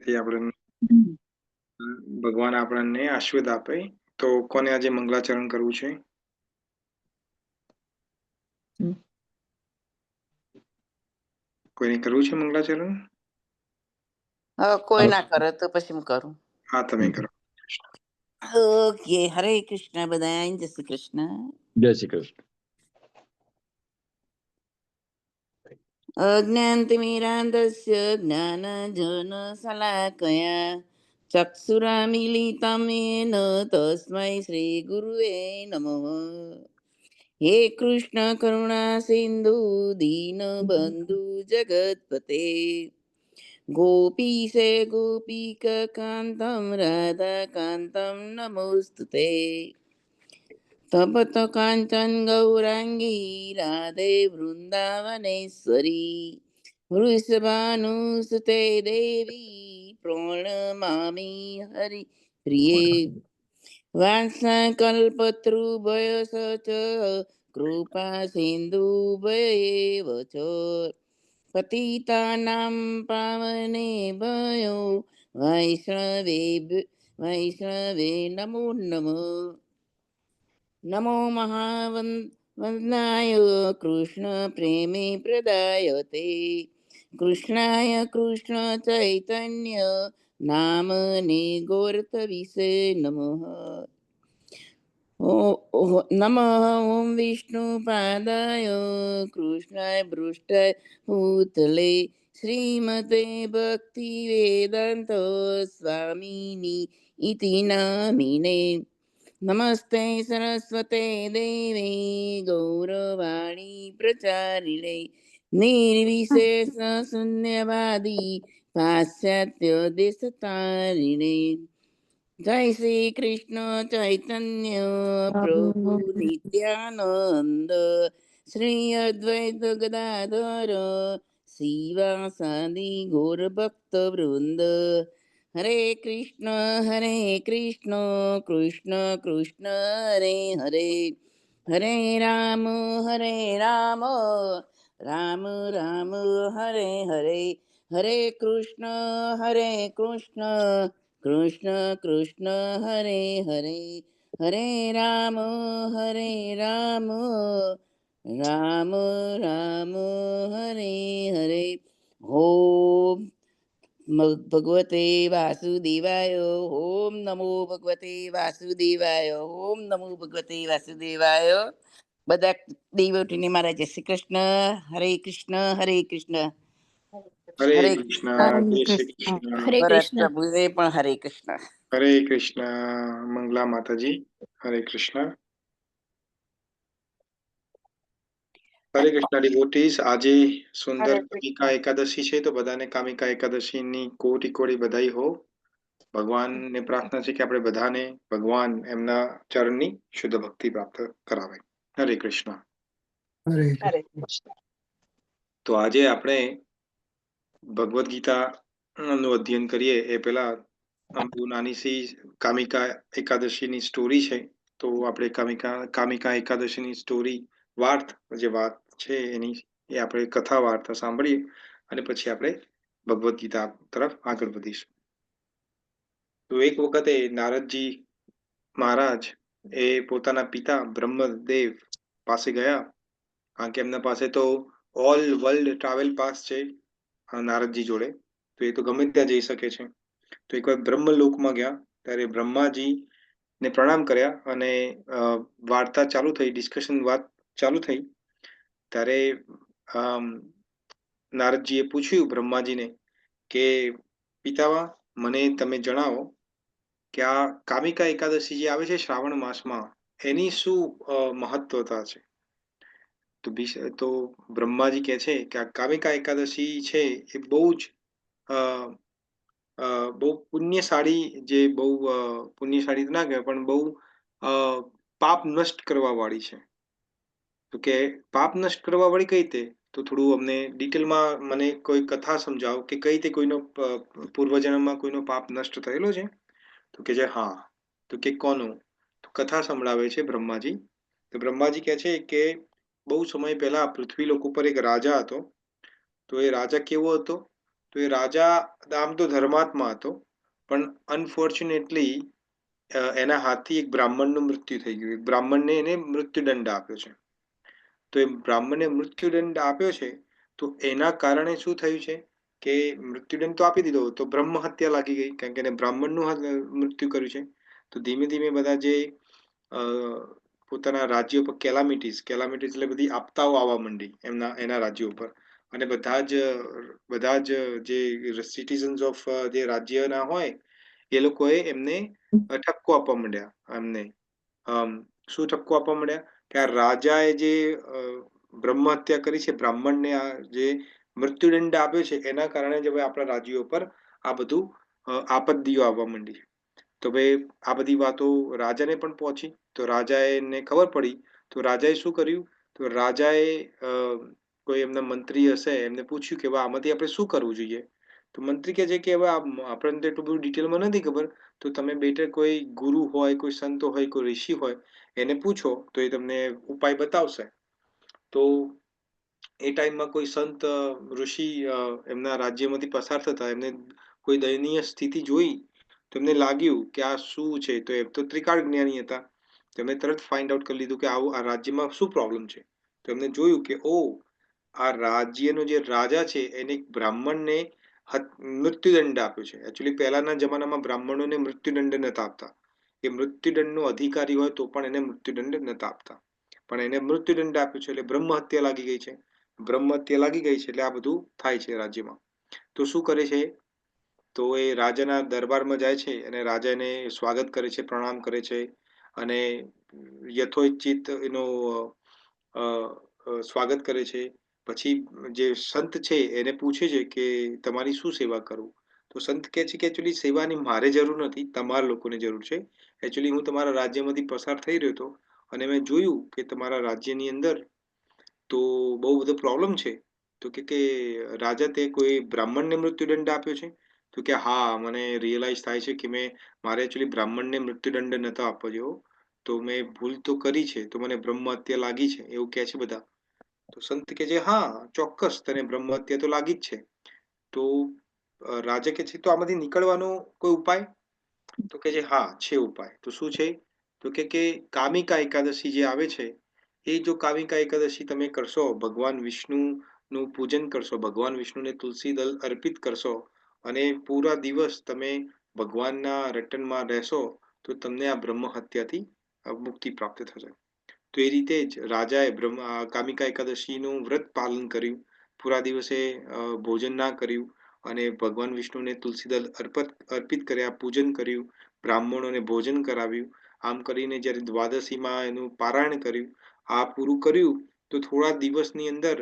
એ આપણે ભગવાન આપણને આશીર્વાદ આપે. તો કોને આજે મંગલાચરણ કરવું છે? કોઈને કરવું છે મંગલાચરણ? કોઈ ના કરે તો પછી હું કરું. હા, તમે કરો. ઓકે. હરે કૃષ્ણ બધા. જય શ્રી કૃષ્ણ. જય શ્રી કૃષ્ણ. અજ્ઞાનતિમિરાંધસ્ય જ્ઞાનજનશલાકયા ચક્ષુરામિલિतं येन તસ્मै શ્રી ગુરુવે નમઃ. હે કૃષ્ણ કરુણા સિંધુ દીનબંધુ જગતપતે ગોપીશ ગોપિકાંતં રાધાકાંતં નમોસ્તુતે. તપત કાંચન ગૌરાંગી રાધે વૃંદાવનેશ્વરી વૃષભાનુસુતે દેવી પ્रणमामि હરિ પ્રિયે. વાંસકલ્પતૃભયસ ચ કૃપા સિંધુભયૈવ ચ પતિતાનાં પાવનેભ્યો વૈષ્ણવે નમો નમઃ. નમો મહાવંદનાય કૃષ્ણ પ્રેમે પ્રદાયતે કૃષ્ણાય કૃષ્ણ ચૈતન્ય નામને ગોર્તવિષે નમઃ. નમઃ ઓમ વિષ્ણુપાદાય કૃષ્ણાય પૃષ્ઠાય ભૂતલે શ્રીમતે ભક્તિ વેદાંત સ્વામિની ઇતિ નામિને. નમસ્તે સરસ્વતે દેવે ગૌરવાણી પ્રચારિણે નિર્વિશેષ શૂન્યવાદી પાશ્ચાત્ય દેશતારિણે. જય શ્રી કૃષ્ણ ચૈતન્ય પ્રભુ નિત્યાનંદ શ્રી અદ્વૈત ગદાધર શિવાસાદિ ગૌર ભક્ત વૃંદ. હરે કૃષ્ણ કૃષ્ણ કૃષ્ણ હરે હરે હરે રામ રામ રામ હરે હરે હરે કૃષ્ણ કૃષ્ણ કૃષ્ણ હરે હરે હરે રામ રામ રામ હરે હરે. ઓમ ભગવતે વાસુદેવાય. ઓમ નમો ભગવતે વાસુદેવાય. ઓમ નમો ભગવતે વાસુદેવાય. બધા દેવોટીને મારા જય શ્રી કૃષ્ણ. હરે કૃષ્ણ હરે કૃષ્ણ. જય શ્રી કૃષ્ણ. હરે કૃષ્ણ. પ્રભુએ પણ હરે કૃષ્ણ. હરે કૃષ્ણ. મંગલા માતાજી. હરે કૃષ્ણ. હરે કૃષ્ણ ડિવોટીઝ. આજે સુંદર કામિકા એકાદશી છે, તો બધાને કામિકા એકાદશીની કોટી કોટી બધાઈ હો. ભગવાનને પ્રાર્થના છે કે આપણે બધાને ભગવાન એમના ચરણની શુદ્ધ ભક્તિ પ્રાપ્ત કરાવે. હરે કૃષ્ણ. હરે કૃષ્ણ. તો આજે આપણે ભગવદ્ ગીતા નું અધ્યયન કરીએ એ પહેલા બહુ નાની સી કામિકા એકાદશીની સ્ટોરી છે. તો આપણે કામિકા એકાદશીની સ્ટોરી જે વાત છે એની એ આપણે કથા વાર્તા સાંભળીએ અને પછી આપણે ભગવદ્ ગીતા તરફ આગળ વધીશું. તો એક વખતે નારદજી મહારાજ એ પોતાના પિતા બ્રહ્મદેવ પાસે ગયા, કારણ કે એમના પાસે તો ઓલ વર્લ્ડ ટ્રાવેલ પાસ છે નારદજી જોડે, તો એ તો ગમે ત્યાં જઈ શકે છે. તો એકવાર બ્રહ્મલોકમાં ગયા ત્યારે બ્રહ્માજી ને પ્રણામ કર્યા અને વાર્તા ચાલુ થઈ, ડિસ્કશન વાત ચાલુ થઈ. ત્યારે નારદજીએ પૂછ્યું બ્રહ્માજીને કે પિતામહ, મને તમે જણાવો કે આ કામિકા એકાદશી જે આવે છે શ્રાવણ માસમાં, એની શું મહત્વતા છે? તો બ્રહ્માજી કહે છે કે આ કામિકા એકાદશી છે એ બહુ પુણ્યશાળી, જે બહુ પુણ્યશાળી ના કહેવાય પણ બહુ પાપ નષ્ટ કરવા વાળી છે. તો કે પાપ નષ્ટ કરવા વાળી કઈ રીતે? તો થોડું અમને ડિટેલમાં મને કોઈ કથા સમજાવો કે કઈ રીતે કોઈનો પૂર્વજન્મમાં કોઈનો પાપ નષ્ટ થયેલો છે? તો કે છે હા. તો કે કોનું? તો કથા સંભળાવે છે બ્રહ્માજી. તો બ્રહ્માજી કહે છે કે બહુ સમય પહેલા પૃથ્વી લોક ઉપર એક રાજા હતો. તો એ રાજા કેવો હતો? તો તો એ રાજા આમ તો ધર્માત્મા હતો, પણ અનફોર્ચ્યુનેટલી એના હાથથી એક બ્રાહ્મણનું મૃત્યુ થઈ ગયું. એક બ્રાહ્મણને એને મૃત્યુદંડ આપ્યો છે. તો એ બ્રાહ્મણને મૃત્યુદંડ આપ્યો છે, તો એના કારણે શું થયું છે કે મૃત્યુદંડ તો આપી દીધો, તો બ્રહ્મ હત્યા લાગી ગઈ, કારણ કે એને બ્રાહ્મણનું મૃત્યુ કર્યું છે. તો ધીમે ધીમે બધા જે પોતાના રાજ્યો પર કેલામિટીઝ એટલે બધી આપતાઓ આવવા માંડી એના રાજ્યો ઉપર, અને બધા જ જે સિટીઝન્સ ઓફ જે રાજ્યના હોય એ લોકોએ એમને ઠપકો આપવા માંડ્યા. એમને શું ઠપકો આપવા માંડ્યા કે આ રાજાએ જે બ્રહ્મ હત્યા કરી છે, બ્રાહ્મણને આ જે મૃત્યુદંડ આપ્યો છે, એના કારણે જ હવે આપણા રાજ્યો પર આ બધું આપત્તિઓ આવવા માંડી. તો ભાઈ આ બધી વાતો રાજાને પણ પહોંચી, તો રાજાને ખબર પડી. તો રાજાએ શું કર્યું, તો રાજાએ કોઈ એમના મંત્રી હશે એમને પૂછ્યું કે આમાંથી આપણે શું કરવું જોઈએ. તો મંત્રી કહે છે કે હવે આપણને તો એટલું બધું ડિટેલમાં નથી ખબર, તો તમે બેટર કોઈ ગુરુ હોય, કોઈ સંતો હોય, કોઈ ઋષિ હોય, એને પૂછો તો એ તમને ઉપાય બતાવશે. તો એ ટાઈમમાં કોઈ સંત ઋષિ એમના રાજ્યમાંથી પસાર થતા એમને કોઈ દયનીય સ્થિતિ જોઈ, તો એમને લાગ્યું કે આ શું છે. તો એ તો ત્રિકાળ જ્ઞાની હતા, તેમણે તરત ફાઇન્ડ આઉટ કરી લીધું કે આવું આ રાજ્યમાં શું પ્રોબ્લેમ છે. તો એમને જોયું કે આ રાજ્યનો જે રાજા છે એને એક બ્રાહ્મણને મૃત્યુદંડ આપ્યો છે. એકચ્યુઅલી પહેલાના જમાનામાં બ્રાહ્મણોને મૃત્યુદંડ નતા આપતા. એ મૃત્યુદંડનો અધિકારી હોય તો પણ એને મૃત્યુદંડ નતા આપતા, પણ એને મૃત્યુદંડ આપ્યો છે એટલે બ્રહ્મ હત્યા લાગી ગઈ છે. બ્રહ્મ હત્યા લાગી ગઈ છે એટલે આ બધું થાય છે રાજ્યમાં. તો શું કરે છે, તો એ રાજાના દરબારમાં જાય છે અને રાજા એને સ્વાગત કરે છે, પ્રણામ કરે છે, અને યથોચિત એનો સ્વાગત કરે છે. પછી જે સંત છે એને પૂછે છે કે તમારી શું સેવા કરું. તો સંત કહે છે કે એકચ્યુઅલી સેવાની મારે જરૂર નથી, તમારા લોકોને જરૂર છે. એકચ્યુઅલી હું તમારા રાજ્યમાંથી પસાર થઈ રહ્યો હતો અને મેં જોયું કે તમારા રાજ્યની અંદર તો બહુ બધો પ્રોબ્લેમ છે. તો કે રાજા તે કોઈ બ્રાહ્મણને મૃત્યુદંડ આપ્યો છે. તો કે હા, મને રિયલાઇઝ થાય છે કે મારે એકચ્યુઅલી બ્રાહ્મણને મૃત્યુદંડ નતો આપવો જોઈએ, તો મેં ભૂલ તો કરી છે, તો મને બ્રહ્મ હત્યા લાગી છે, એવું કહે છે બધા. તો સંત કહે છે હા ચોક્કસ તને બ્રહ્મ હત્યા તો લાગી જ છે. તો રાજા કહે છે તો આમાંથી નીકળવાનો કોઈ ઉપાય. તો કહે છે હા છે ઉપાય. તો શું છે, તો કે કામિકા એકાદશી જે આવે છે, એ જો કામિકા એકાદશી તમે કરશો, ભગવાન વિષ્ણુનું પૂજન કરશો, ભગવાન વિષ્ણુને તુલસી દળ અર્પિત કરશો, અને પૂરા દિવસ તમે ભગવાનના રટનમાં રહેશો, તો તમને આ બ્રહ્મ હત્યાથી મુક્તિ પ્રાપ્ત થશે. તો એ રીતે જ રાજાએ કામિકા એકાદશીનું વ્રત પાલન કર્યું, પૂરા દિવસે ભોજન ના કર્યું, અને ભગવાન વિષ્ણુને તુલસી દળ અર્પિત કર્યા, પૂજન કર્યું, બ્રાહ્મણોને ભોજન કરાવ્યું. આમ કરીને જ્યારે દ્વાદશીમાં એનું પારાયણ કર્યું, આ પૂરું કર્યું, તો થોડા દિવસની અંદર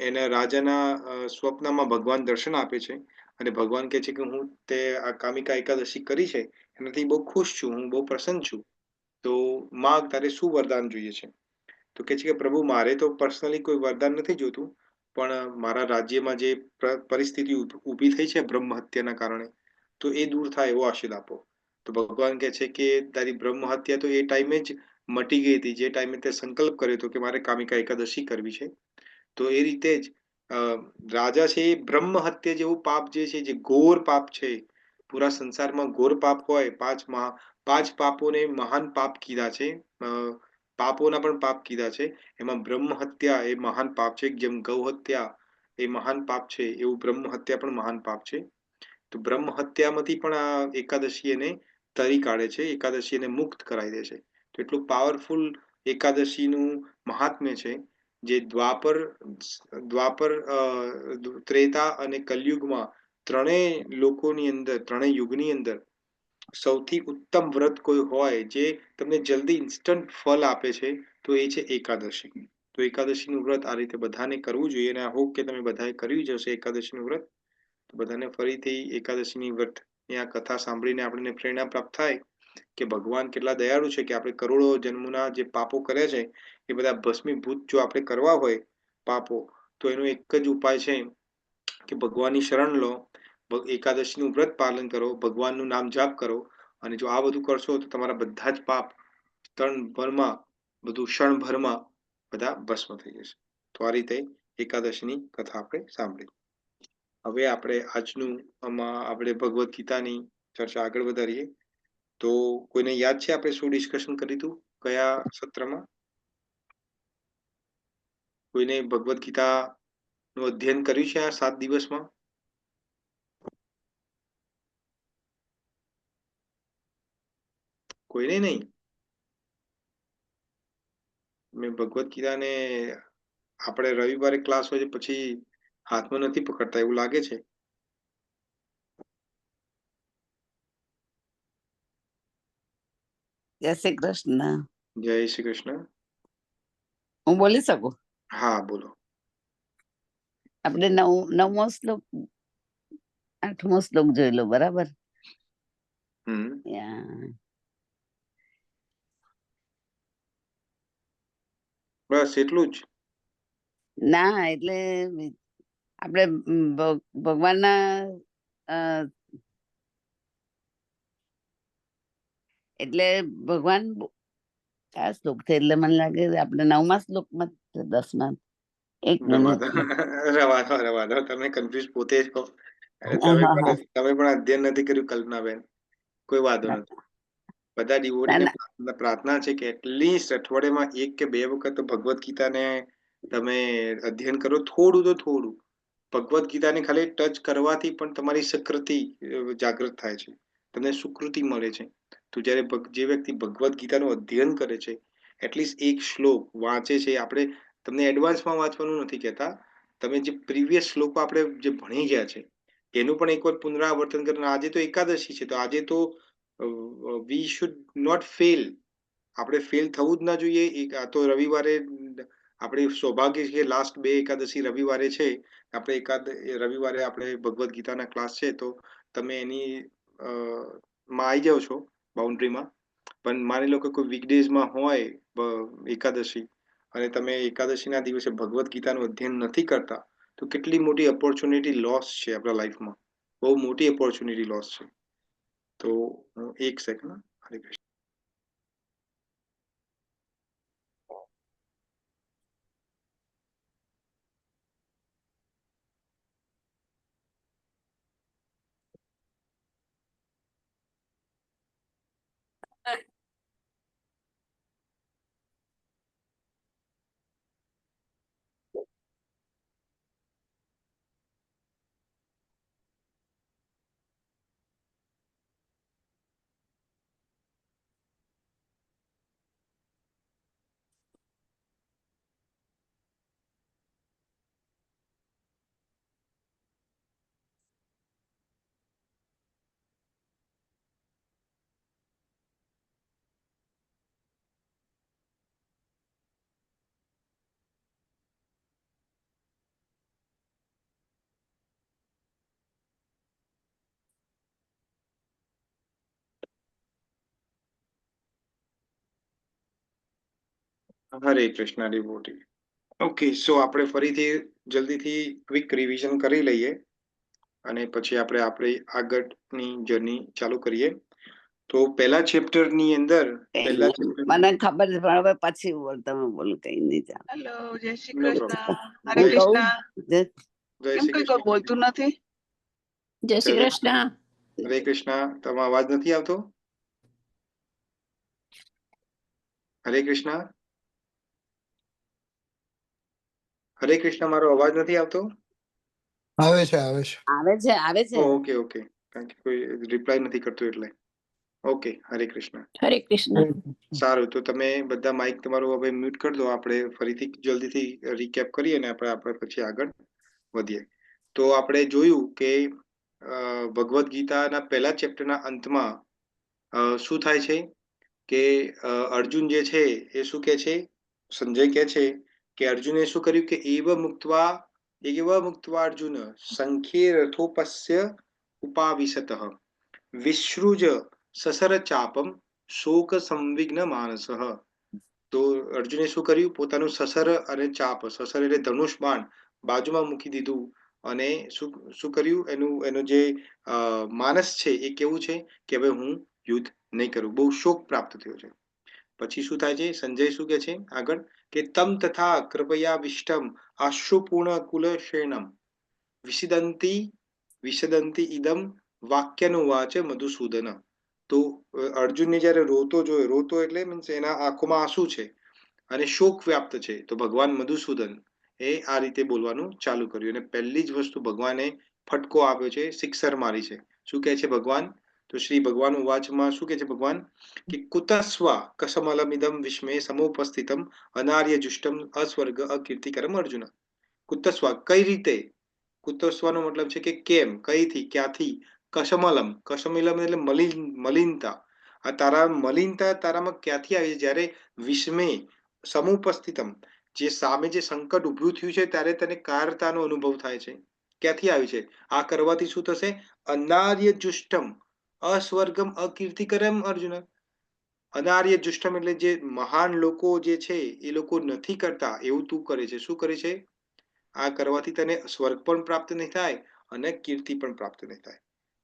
એના રાજાના સ્વપ્નમાં ભગવાન દર્શન આપે છે, અને ભગવાન કહે છે કે હું તે આ કામિકા એકાદશી કરી છે એનાથી બહુ ખુશ છું, હું બહુ પ્રસન્ન છું. તો માગ તારે શું વરદાન જોઈએ છે. તો કહે છે કે પ્રભુ મારે તો પર્સનલી કોઈ વરદાન નથી જોતું, પણ મારા રાજ્યમાં જે પરિસ્થિતિ ઊભી થઈ છે બ્રહ્મ હત્યાના કારણે, તો એ દૂર થાય એવો આશીર્વાદ આપો. તો ભગવાન કહે છે કે તારી બ્રહ્મ હત્યા તો એ ટાઈમે જ મટી ગઈ હતી જે ટાઈમે તે સંકલ્પ કર્યો હતો કે મારે કામિકા એકાદશી કરવી છે. તો એ રીતે જ રાજા છે એ બ્રહ્મ હત્યા જેવું પાપ જે છે, જે ઘોર પાપ છે, પૂરા સંસારમાં ઘોર પાપ હોય, પાંચ પાપોને મહાન પાપ કીધા છે, પાપોના પણ પાપ કીધા છે. એમાં બ્રહ્મ હત્યા એ મહાન પાપ છે. જેમ ગૌ હત્યા એ મહાન પાપ છે, એવું બ્રહ્મ હત્યા પણ મહાન પાપ છે. તો બ્રહ્મ હત્યામાંથી પણ આ એકાદશી એને તરી કાઢે છે, એકાદશી એને મુક્ત કરાવી દે છે. તો એટલું પાવરફુલ એકાદશીનું મહાત્મ્ય છે, જે દ્વાપર ત્રેતા અને કલયુગમાં ત્રણેય લોકોની અંદર, ત્રણેય યુગની અંદર સૌથી ઉત્તમ વ્રત કોઈ હોય જે તમને જલ્દી ઇન્સ્ટન્ટ ફળ આપે છે, તો એ છે એકાદશી. તો એકાદશીનું વ્રત આ રીતે બધાને કરવું જોઈએ, અને આઈ હોપ કે તમે બધાએ કર્યું જ હશે એકાદશીનું વ્રત. તો બધાને ફરીથી એકાદશીની વ્રતની આ કથા સાંભળીને આપણને પ્રેરણા પ્રાપ્ત થાય કે ભગવાન કેટલા દયાળુ છે, કે આપણે કરોડો જન્મના જે પાપો કર્યા છે એ બધા ભસ્મીભૂત જો આપણે કરવા હોય પાપો, તો એનો એક જ ઉપાય છે કે ભગવાનની શરણ લો, એકાદશીનું વ્રત પાલન કરો, ભગવાનનું નામ જાપ કરો, અને જો આ બધું કરશો તો તમારા બધા જ પાપ ક્ષણભરમાં બધા ભસ્મ થઈ જશે. તો આ રીતે એકાદશીની કથા આપણે સાંભળી. હવે આપણે આજનું આપણે ભગવદ્ ગીતાની ચર્ચા આગળ વધારીએ. તો કોઈને યાદ છે આપણે શું ડિસ્કશન કર્યું હતું કયા સત્રમાં? કોઈને ભગવદ્ ગીતાનું અધ્યયન કર્યું છે આ 7 દિવસમાં? કોઈને નહીં? મેં ભગવદ્ ગીતાને આપણે રવિવારે ક્લાસ હોય છે પછી હાથમાં નથી પકડતા એવું લાગે છે. જય શ્રી કૃષ્ણ. જય શ્રી કૃષ્ણ. હું બોલી શકું? હા, બોલો. આપણે નવમો શ્લોક 8મો શ્લોક જોઈ લો, બરાબર? બસ એટલું જ? ના, એટલે આપણે ભગવાનના એટલે ભગવાન કયા શ્લોક છે? એટલે મને લાગે આપણે 9મા શ્લોકમાં 10મા. એક મિનિટ. રવા દો તમે કન્ફ્યુઝ પોતે છો. તમે પણ અધ્યયન નથી કર્યું કલ્પનાબેન. કોઈ વાંધો નથી. બધા ડિવોટીને પ્રાર્થના છે કે એટલીસ્ટ અઠવાડિયામાં 1 કે 2 વખત ભગવદ્ ગીતાને તમે અધ્યયન કરો, થોડું તો થોડું. ભગવદ્ ગીતાને ખાલી ટચ કરવાથી પણ તમારી સક્રતિ જાગૃત થાય છે, તમને સુકૃતિ મળે છે. તો જ્યારે જે વ્યક્તિ ભગવદ્ ગીતાનું અધ્યયન કરે છે, એટલીસ્ટ એક શ્લોક વાંચે છે, આપણે તમને એડવાન્સમાં વાંચવાનું નથી કહેતા, તમે જે પ્રીવિયસ શ્લોકો આપણે જે ભણી ગયા છે એનું પણ એકવાર પુનરાવર્તન કરીને, આજે તો એકાદશી છે તો આજે તો વી શુડ નોટ ફેલ. આપણે ફેલ થવું જ ના જોઈએ. આ તો રવિવારે આપણે સૌભાગ્ય છે કે લાસ્ટ 2 એકાદશી રવિવારે છે. આપણે રવિવારે આપણે ભગવદ્ ગીતાના ક્લાસ છે તો તમે એની માં આવી જાઓ છો બાઉન્ડ્રીમાં. પણ માની લો કે કોઈ વીકડેઝમાં હોય એકાદશી અને તમે એકાદશીના દિવસે ભગવદ્ ગીતાનું અધ્યયન નથી કરતા, તો કેટલી મોટી ઓપોર્ચ્યુનિટી લોસ છે આપણા લાઈફમાં. બહુ મોટી ઓપોર્ચ્યુનિટી લોસ છે. તો 1 સેકન્ડ. હરે કૃષ્ણ. હરે કૃષ્ણ ડિવોટી. ઓકે, સો આપણે ફરીથી જલ્દીથી ક્વિક રિવિઝન કરી લઈએ અને પછી આપણે આપણી આગળની જર્ની ચાલુ કરીએ. તો પહેલા ચેપ્ટરની અંદર મને ખબર છે, પણ હવે પછી તમે બોલો, કઈ નહીં ચાલે. હેલો, જય શ્રી No કૃષ્ણ. problem. હરે હું કહું? કૃષ્ણ. કેમ કોઈ કોઈ બોલતું નથી? જય શ્રી કૃષ્ણ. હરે કૃષ્ણ. તમારો અવાજ નથી આવતો? હરે કૃષ્ણ. હરે કૃષ્ણ. મારો અવાજ નથી આવતો? આવે છે, આવે છે. આવે છે, આવે છે. Okay, okay. કારણ કે કોઈ રિપ્લાય નથી કરતું એટલે. ઓકે, હરે કૃષ્ણ. હરે કૃષ્ણ. સારું, તો તમે બધા માઇક તમારું હવે મ્યુટ કરી દો. આપણે ફરીથી જલ્દીથી રીકેપ કરીએ અને આપણે પછી આગળ વધીએ. તો આપણે જોયું કે ભગવદ્ ગીતાના પહેલા ચેપ્ટરના અંતમાં શું થાય છે કે અર્જુન જે છે એ શું કહે છે, સંજય કહે છે કે અર્જુને શું કર્યું કે એવ મુક્ત્વા અર્જુન સંખ્યે રથોપસ્ય ઉપાવિશતઃ વિસૃજ સસર ચાપમ શોક સંવિઘ્ન માનસઃ. તો અર્જુને શું કર્યું? પોતાનું સસર અને ચાપ, સસર એટલે ધનુષ બાણ, બાજુમાં મૂકી દીધું અને શું કર્યું? એનો જે માનસ છે એ કેવું છે કે હવે હું યુદ્ધ નહીં કરું. બહુ શોક પ્રાપ્ત થયો છે. પછી શું થાય છે? સંજય શું કે છે આગળ કે તમ તથા કૃપયા વિષ્ટમ આશુપૂર્ણ કુલશેનમ વિષદંતી વિષદંતી ઇદમ વાક્યનુવાચ મધુસૂદન. તો અર્જુનને જ્યારે રોતો જોયો, રોતો એટલે મીન્સ એના આંખોમાં આંસુ છે અને શોક વ્યાપ્ત છે, તો ભગવાન મધુસૂદન એ આ રીતે બોલવાનું ચાલુ કર્યું અને પહેલી જ વસ્તુ ભગવાને ફટકો આપ્યો છે, સિક્સર મારી છે. શું કહે છે ભગવાન? તો શ્રી ભગવાન ઉવાચમાં શું કહે છે ભગવાન કે કુતસ્વા કસમલમિદમ વિસ્મે સમુપસ્થિતમ અનાર્ય જુષ્ટમ અસ્વર્ગ અકીર્તિકરમ અર્જુન. કુતસ્વા કઈ રીતે? કુતસ્વાનો મતલબ છે કે કેમ, કઈથી, ક્યાંથી. કસમલમ, કસમલમ એટલે મલિનતા. આ તારા મલિનતા તારામાં ક્યાંથી આવી છે? જ્યારે વિસ્મે સમુપસ્થિતમ, જે સામે જે સંકટ ઊભું થયું છે ત્યારે તને કાયરતાનો અનુભવ થાય છે. ક્યાંથી આવી છે? આ કરવાથી શું થશે? અનાર્ય જુષ્ટમ અસ્વર્ગમ અકીર્તિકરમ અર્જુન. અનાર્ય જુષ્ટમ એટલે જે મહાન લોકો જે છે એ લોકો નથી કરતા એવું તું કરે છે. શું કરે છે? આ કરવાથી તને સ્વર્ગ પણ પ્રાપ્ત નહીં થાય અને કીર્તિ પણ પ્રાપ્ત નહીં થાય.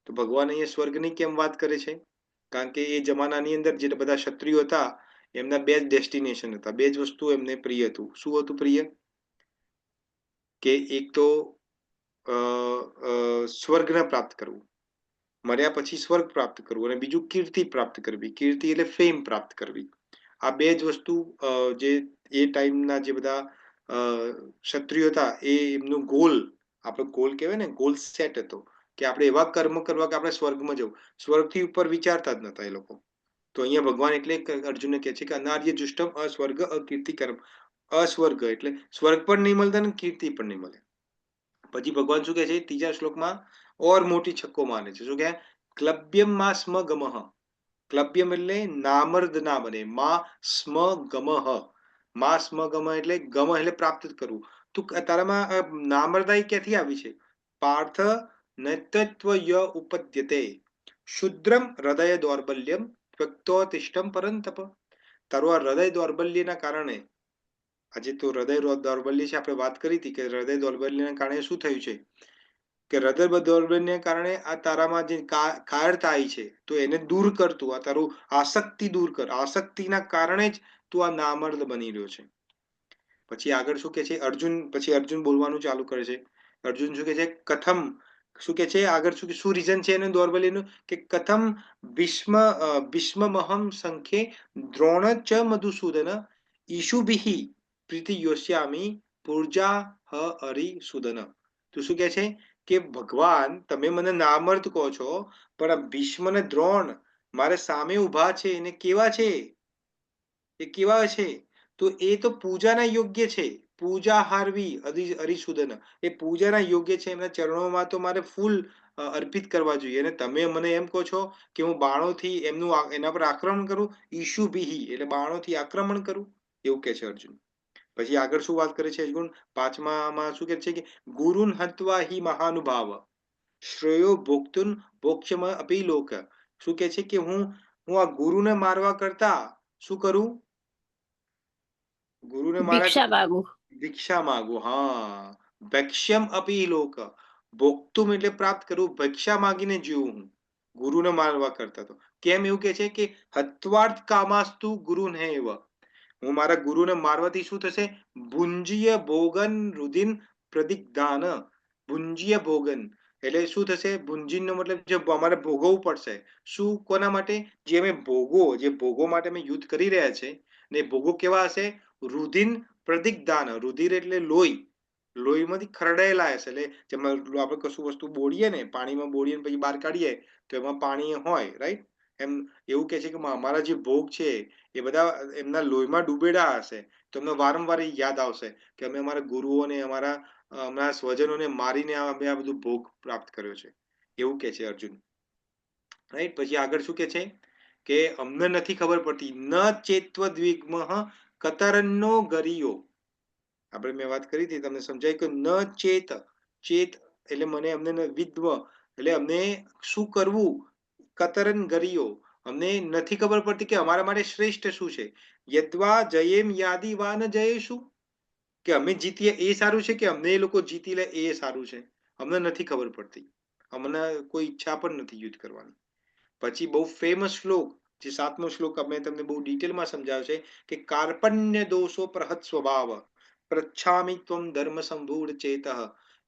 તો ભગવાન અહીંયા સ્વર્ગની કેમ વાત કરે છે? કારણ કે એ જમાનાની અંદર જે બધા ક્ષત્રિયો હતા એમના બે જ ડેસ્ટિનેશન હતા, બે જ વસ્તુ એમને પ્રિય હતું. શું હતું પ્રિય? કે એક તો સ્વર્ગને પ્રાપ્ત કરવું, મર્યા પછી સ્વર્ગ પ્રાપ્ત કરવું, અને બીજું કીર્તિ પ્રાપ્ત કરવી. કીર્તિ એટલે ફેમ પ્રાપ્ત કરવી. આ બે જ વસ્તુ જે એ ટાઈમના જે બધા ક્ષત્રિયો હતા એ એમનું ગોલ, આપણો ગોલ કહેવાય ને, ગોલ સેટ હતો કે આપણે એવા કર્મ કરવા કે આપણે સ્વર્ગમાં જવું. સ્વર્ગથી ઉપર વિચારતા જ નતા એ લોકો. તો અહીંયા ભગવાન એટલે અર્જુનને કહે છે કે અનાર્ય જુષ્ટમ અસ્વર્ગ અકીર્તિકરમ. અસ્વર્ગ એટલે સ્વર્ગ પણ નહીં મળતા અને કીર્તિ પણ નહીં મળે. પછી ભગવાન શું કહે છે ત્રીજા શ્લોકમાં? ઓર મોટી છક્કો માને છે. શું કહે? ક્લબ્યમ માં સ્મ ગમઃ. ક્લબ્યમ એટલે નામર્દ ના બને. માં સ્મ ગમઃ. માં સ્મ ગમ એટલે ગમ એટલે પ્રાપ્ત કરવું. તો તારામાં નામર્દાઈ ક્યાંથી આવી છે? પાર્થ નૈતત્વ ય ઉપદ્યતે શુદ્રમ હૃદય દૌર્બલ્યમ વ્યક્તોતિષ્ઠમ પરંતપ. તારું આ હૃદય દૌર્બલ્યના કારણે, આજે તો હૃદય દૌર્બલ્ય છે, આપણે વાત કરી હતી કે હૃદય દૌર્બલ્યના કારણે શું થયું છે કે હૃદય દૌર્બલ્યને કારણે આ તારામાં જે કાયરતા આવી છે તો એને દૂર કરતું, આ તારું આસક્તિ દૂર કર. આસક્તિના કારણે જ તું આ નામર્દ બની રહ્યો છે. પછી આગળ શું કે છે અર્જુન? પછી અર્જુન બોલવાનું ચાલુ કરે છે. અર્જુન શું કે છે? કથમ, શું કે છે આગળ? શું રીઝન છે એનું દૌર્બલ્યનું? કે કથમ ભીષ્મમહમ સંખ્યે દ્રોણ ચ મધુસૂદન ઈશુભિ પ્રીતિ યોષ્યામી પૂર્જા હરિસૂદન. તો શું કે છે કે ભગવાન તમે મને નામર્દ કહો છો, પણ ભીષ્મ ને દ્રોણ મારે સામે ઉભા છે, એને કેવા છે? એ કેવા છે? તો એ તો પૂજાના યોગ્ય છે. પૂજા હારવી હરિસૂદન, એ પૂજાના યોગ્ય છે. એમના ચરણોમાં તો મારે ફૂલ અર્પિત કરવા જોઈએ. અને તમે મને એમ કહો છો કે હું બાણોથી એના પર આક્રમણ કરું? ઈશુભિ એટલે બાણોથી આક્રમણ કરું, એવું કે છે અર્જુન. પછી આગળ શું વાત કરે છે અર્જુન? પાંચમામાં શું કે છે કે ગુરુન હત્વા હિ મહાનુભાવ શ્રેયો ભોક્તુન ભોક્ષ્યમ અપી લોક. શું કે છે કે હું આ ગુરુને મારવા કરતા શું કરું? ગુરુને ભિક્ષા મારા માગું. ભિક્ષા માંગુ. હા, ભક્ષ્યમ અપી લોક. ભોગતું એટલે પ્રાપ્ત કરવું, ભિક્ષા માંગીને જીવું હું ગુરુને મારવા કરતા. તો કેમ એવું કે છે કે હત્વાર્થ કામાસ્તુ ગુરુન હે એવ. હું મારા ગુરુને મારવાથી શું થશે? ભુંજીય ભોગન રુધિન પ્રદિગ્ધાન. ભુંજીય ભોગન એટલે શું થશે? ભુંજીનો મતલબ જે અમારે ભોગવવું પડશે. શું? કોના માટે? જે અમે ભોગો માટે અમે યુદ્ધ કરી રહ્યા છે ને ભોગો કેવા હશે? રુધિન પ્રદિગ્ધાન. રુધિર એટલે લોહી. લોહીમાંથી ખરડાયેલા હશે. એટલે જેમાં આપણે કશું વસ્તુ બોળીએ ને, પાણીમાં બોળીએ પછી બહાર કાઢીએ તો એમાં પાણી હોય, રાઈટ? એમ એવું કે છે કે અમારા જે ભોગ છે એ બધા એમના લોહીમાં ડૂબેલા હશે. તો અમને વારંવાર યાદ આવશે કે અમે અમારા ગુરુઓને, અમારા સ્વજનોને મારીને અમે આ બધું ભોગ પ્રાપ્ત કર્યો છે, એવું કે છે અર્જુન. રાઈટ? પછી આગળ શું કે છે કે અમને નથી ખબર પડતી. ન ચેત્વ દ્વિગ્મઃ કતરન્નો ગરિયો. આપણે મેં વાત કરી હતી, તમને સમજાય કે ન ચેત એટલે અમને વિદ્વ એટલે અમને શું કરવું? કતરન ગરિયો, અમને નથી ખબર પડતી કે અમારા માટે શ્રેષ્ઠ શું છે. યદ્વા જયેમ યાદી વા ન જયેશું, કે અમે જીતીએ એ સારું છે કે અમને એ લોકો જીતી લે એ સારું છે. અમને નથી ખબર પડતી. અમને કોઈ ઈચ્છા પણ નથી યુદ્ધ કરવાની. પછી બહુ ફેમસ શ્લોક, જે 7મો શ્લોક અમે તમને બહુ ડિટેલમાં સમજાવ્યો છે કે કાર્પણ્ય દોષો પ્રહત સ્વભાવ પ્રચ્છામિ ત્વમ ધર્મ સંભૂઢ ચેતઃ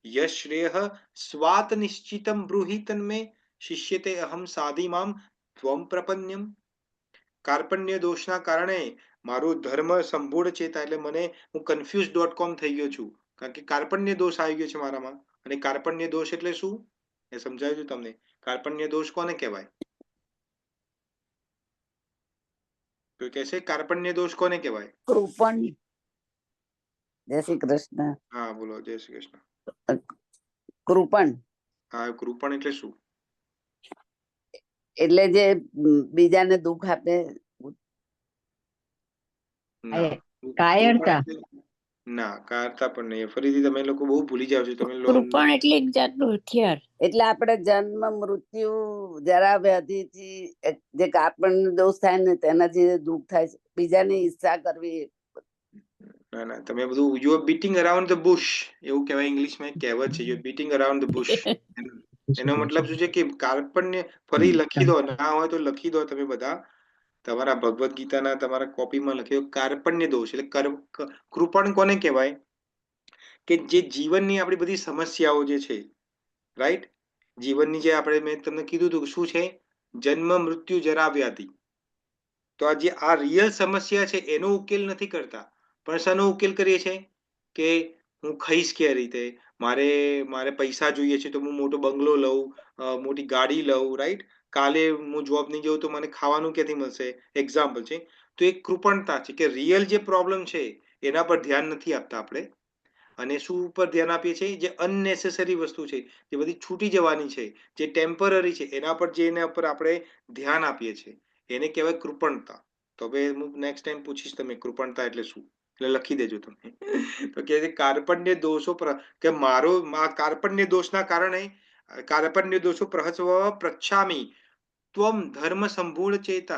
યશ્રેય સ્વાત નિશ્ચિતમ બ્રૂહિ તન્મે શિષ્યતે અહમ સાધિમામ ત્વમ પ્રપન્યમ. કાર્પણ્ય દોષના કારણે મારું ધર્મ સંપૂર્ણ ચેતા એટલે મને હું confused.com થઈ ગયો છું, કારણ કે કાર્પણ્ય દોષ આવી ગયો છે મારામાં. અને કાર્પણ્ય દોષ એટલે શું એ સમજાવ્યું છું તમને. કાર્પણ્ય દોષ કોને કહેવાય? તો કહેશે કાર્પણ્ય દોષ કોને કહેવાય? કૃપણ. જય શ્રી કૃષ્ણ. હા બોલો, જય શ્રી કૃષ્ણ. કૃપણ હા, કૃપણ એટલે શું? એટલે જે બીજાને દુઃખ આપે. ના, કાયરતા. ના, કાયરતા પણ નહીં. ફરીથી તમે લોકો બહુ ભૂલી જાવ છો. તમે કૃપણ એટલે એક જાતનું હથિયાર. એટલે આપણે જન્મ મૃત્યુ જરા વ્યાધિથી જે કાર્પણ્ય દોષ થાય ને તેનાથી દુઃખ થાય છે, બીજાની ઈચ્છા કરવી. ના ના, તમે બધું you are beating around the bush એવું કહેવાય. ઇંગ્લિશમાં એક કહેવત છે, you are beating around the bush. એનો મતલબ શું છે કે કાર્પણ્ય ફરી લખી દો, ના હોય તો લખી દો તમે બધા તમારા ભગવદ્ ગીતાના તમારા કોપીમાં લખી દો. કાર્પણ્ય દોષ એટલે કૃપણ કોને કહેવાય? કે જે જીવનની આપણી બધી સમસ્યાઓ જે છે, રાઈટ, જીવનની જે આપણે મેં તમને કીધું હતું શું છે, જન્મ મૃત્યુ જરા વ્યાધિ. તો આ જે આ રિયલ સમસ્યા છે એનો ઉકેલ નથી કરતા, પણ શાનો ઉકેલ કરીએ છે કે હું ખાઈશ કે રીતે, મારે મારે પૈસા જોઈએ છે તો હું મોટો બંગલો લઉં, મોટી ગાડી લઉં, રાઈટ, કાલે હું જોબ નહીં જઉં તો મને ખાવાનું ક્યાંથી મળશે, એક્ઝામ્પલ છે. તો એક કૃપણતા છે કે રિયલ જે પ્રોબ્લેમ છે એના પર ધ્યાન નથી આપતા આપણે, અને શું ઉપર ધ્યાન આપીએ છીએ? જે અનનેસેસરી વસ્તુ છે, જે બધી છૂટી જવાની છે, જે ટેમ્પરરી છે, એના પર જે એના પર આપણે ધ્યાન આપીએ છીએ, એને કહેવાય કૃપણતા. તો હવે હું નેક્સ્ટ ટાઈમ પૂછીશ તમે કૃપણતા એટલે શું, એટલે લખી દેજો તમે. તો કે કાર્પણ્ય દોષો કે મારો કાર્પણ્ય દોષના કારણે કાર્પણ્ય દોષો પ્રહસ્વ પ્રચ્છામી ત્વમ ધર્મ સંભૂળ ચેતઃ.